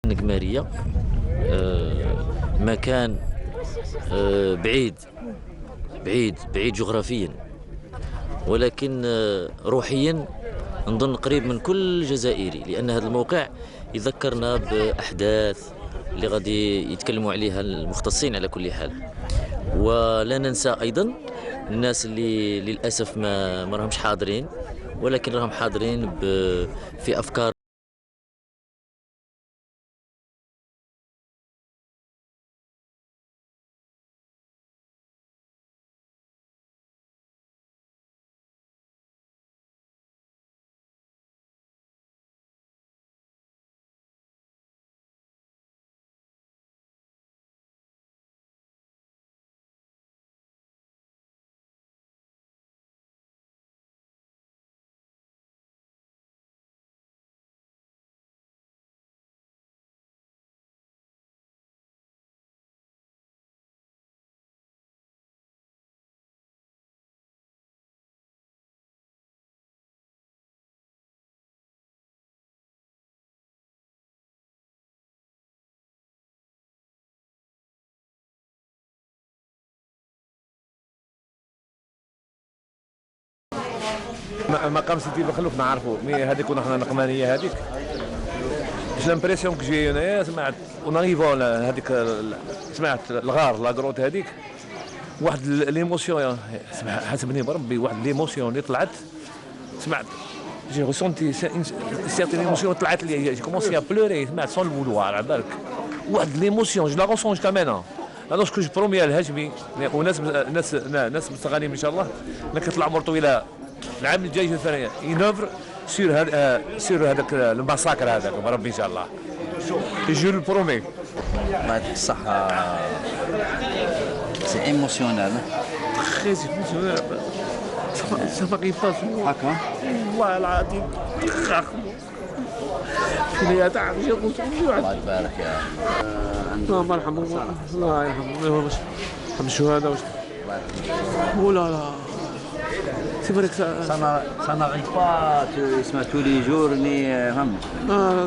نقمارية مكان بعيد جغرافيا، ولكن روحيا نظن قريب من كل جزائري، لأن هذا الموقع يذكرنا بأحداث اللي غادي يتكلموا عليها المختصين على كل حال. ولا ننسى أيضا الناس اللي للأسف ما راهمش حاضرين، ولكن راهم حاضرين في أفكار مقام سيدي بخلوف نعرفوا مي هذيك ونحن النقمانيه هذيك جو لامبريسيون كو جي هنايا سمعت وناريفون هذيك سمعت الغار لاكروت هذيك واحد ليموسيون حسبني بربي واحد ليموسيون اللي طلعت سمعت جي ريسونتي سيرتين ايموسيون طلعت لي جي كومونسي ا بلوري سمعت سون الفولوار على بالك واحد ليموسيون جو لا رونسون جتا مينا انا سكو جو برومي الهجمي وناس ناس مستغانين ان شاء الله انا كنطلع عمر طويله العام الجاي في الثانيه ينوفر سير هذاك المساكر هذاك بربي ان شاء الله جو لو برومي يعطيك الصحة سي ايموسيونيل تري ايموسيونيل ça m'arrive pas souvent. هكا والله العظيم فينا تعب الله يبارك يا الله يرحمه الله يرحمه رحم الشهداء ولا لا c'est vrai que ça n'arrive pas tous les jours ni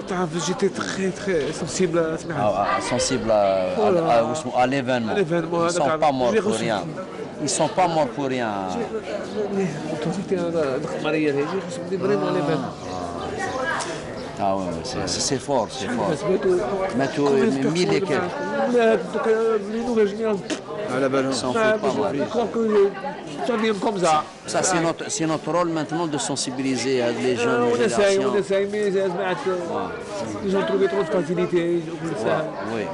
تعرف j'étais très sensible sensible à l'événement ils sont pas morts pour rien ils sont pas morts pour rien ah ouais c'est fort ماتوا ميل كان على بالهم ça c'est notre rôle maintenant de sensibiliser les jeunes générations on essaye mais ils ont trouvé trop de facilité oui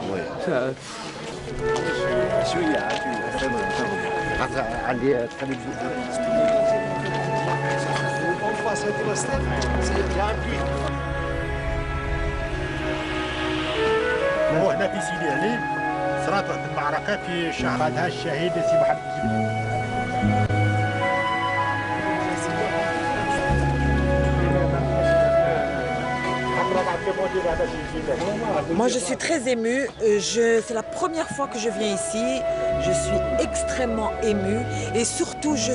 هو هنا في سيدي علي صارت واحد المعركة في شهرتها الشهيد سي محمد الزبيدي. Moi, je suis très émue. C'est la première fois que je viens ici. Je suis extrêmement émue et surtout, je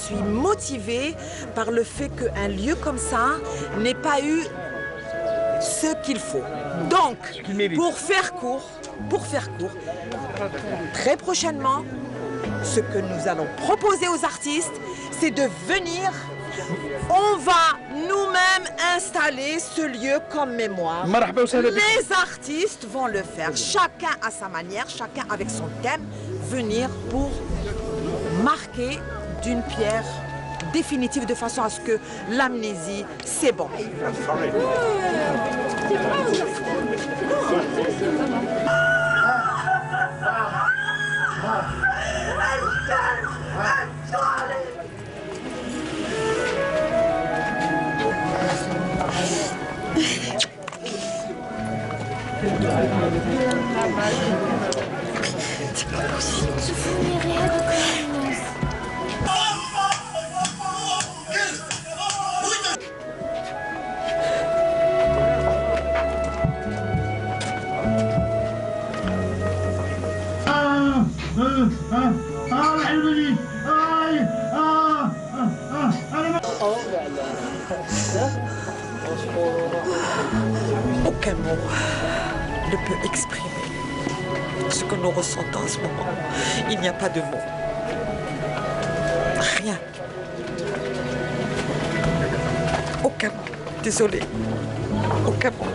suis motivée par le fait qu'un lieu comme ça n'ait pas eu ce qu'il faut. Donc, pour faire court, très prochainement, ce que nous allons proposer aux artistes, c'est de venir. On va nous-mêmes installer ce lieu comme mémoire. Les artistes vont le faire, chacun à sa manière, chacun avec son thème, venir pour marquer d'une pierre définitive de façon à ce que l'amnésie, c'est bon. Aucun mot ne peut exprimer ce que nous ressentons en ce moment. Il n'y a pas de mots. Rien. Aucun mot. Désolée. Aucun mot.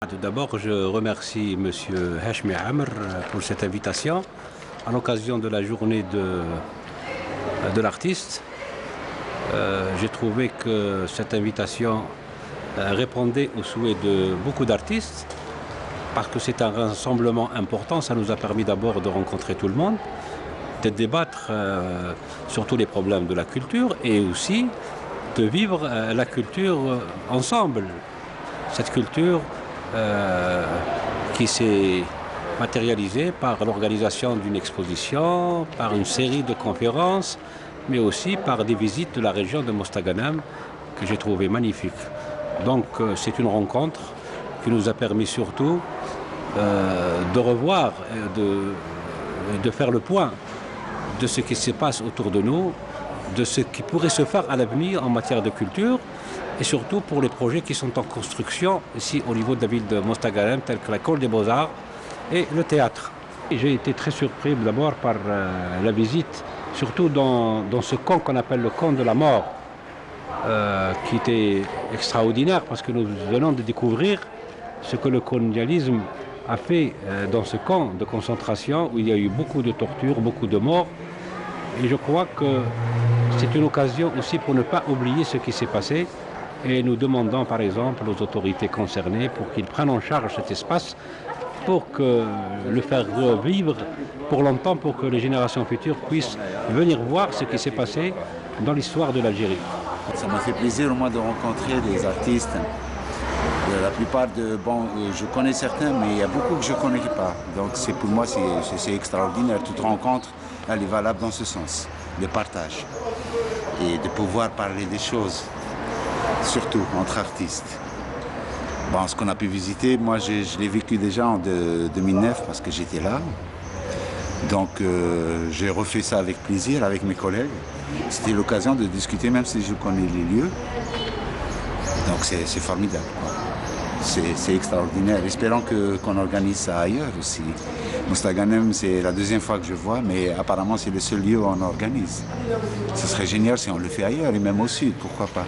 Tout d'abord, je remercie M. Hachmi Amr pour cette invitation à l'occasion de la journée de l'artiste. J'ai trouvé que cette invitation répondait aux souhaits de beaucoup d'artistes parce que c'est un rassemblement important. Ça nous a permis d'abord de rencontrer tout le monde, de débattre sur tous les problèmes de la culture et aussi de vivre la culture ensemble. Cette culture qui s'est matérialisée par l'organisation d'une exposition, par une série de conférences, mais aussi par des visites de la région de Mostaganem que j'ai trouvé magnifique. Donc c'est une rencontre qui nous a permis surtout de revoir, de faire le point de ce qui se passe autour de nous, de ce qui pourrait se faire à l'avenir en matière de culture, et surtout pour les projets qui sont en construction ici au niveau de la ville de Mostaganem, tels que l'école des beaux-arts et le théâtre. J'ai été très surpris d'abord par la visite, surtout dans ce camp qu'on appelle le camp de la mort, qui était extraordinaire parce que nous venons de découvrir ce que le colonialisme a fait dans ce camp de concentration où il y a eu beaucoup de tortures, beaucoup de morts. Et je crois que c'est une occasion aussi pour ne pas oublier ce qui s'est passé. Et nous demandons par exemple aux autorités concernées pour qu'ils prennent en charge cet espace pour le faire vivre pour longtemps, pour que les générations futures puissent venir voir ce qui s'est passé dans l'histoire de l'Algérie. Ça m'a fait plaisir au moins de rencontrer des artistes. La plupart je connais certains, mais il y a beaucoup que je ne connais pas. Donc pour moi, c'est extraordinaire. Toute rencontre, elle est valable dans ce sens, le partage. Et de pouvoir parler des choses, surtout entre artistes. Bon, ce qu'on a pu visiter, moi je l'ai vécu déjà en 2009 parce que j'étais là. Donc j'ai refait ça avec plaisir avec mes collègues. C'était l'occasion de discuter même si je connais les lieux. Donc c'est formidable. C'est extraordinaire. Espérons qu'on organise ça ailleurs aussi. Mostaganem, c'est la deuxième fois que je vois, mais apparemment c'est le seul lieu où on organise. Ce serait génial si on le fait ailleurs et même au sud, pourquoi pas.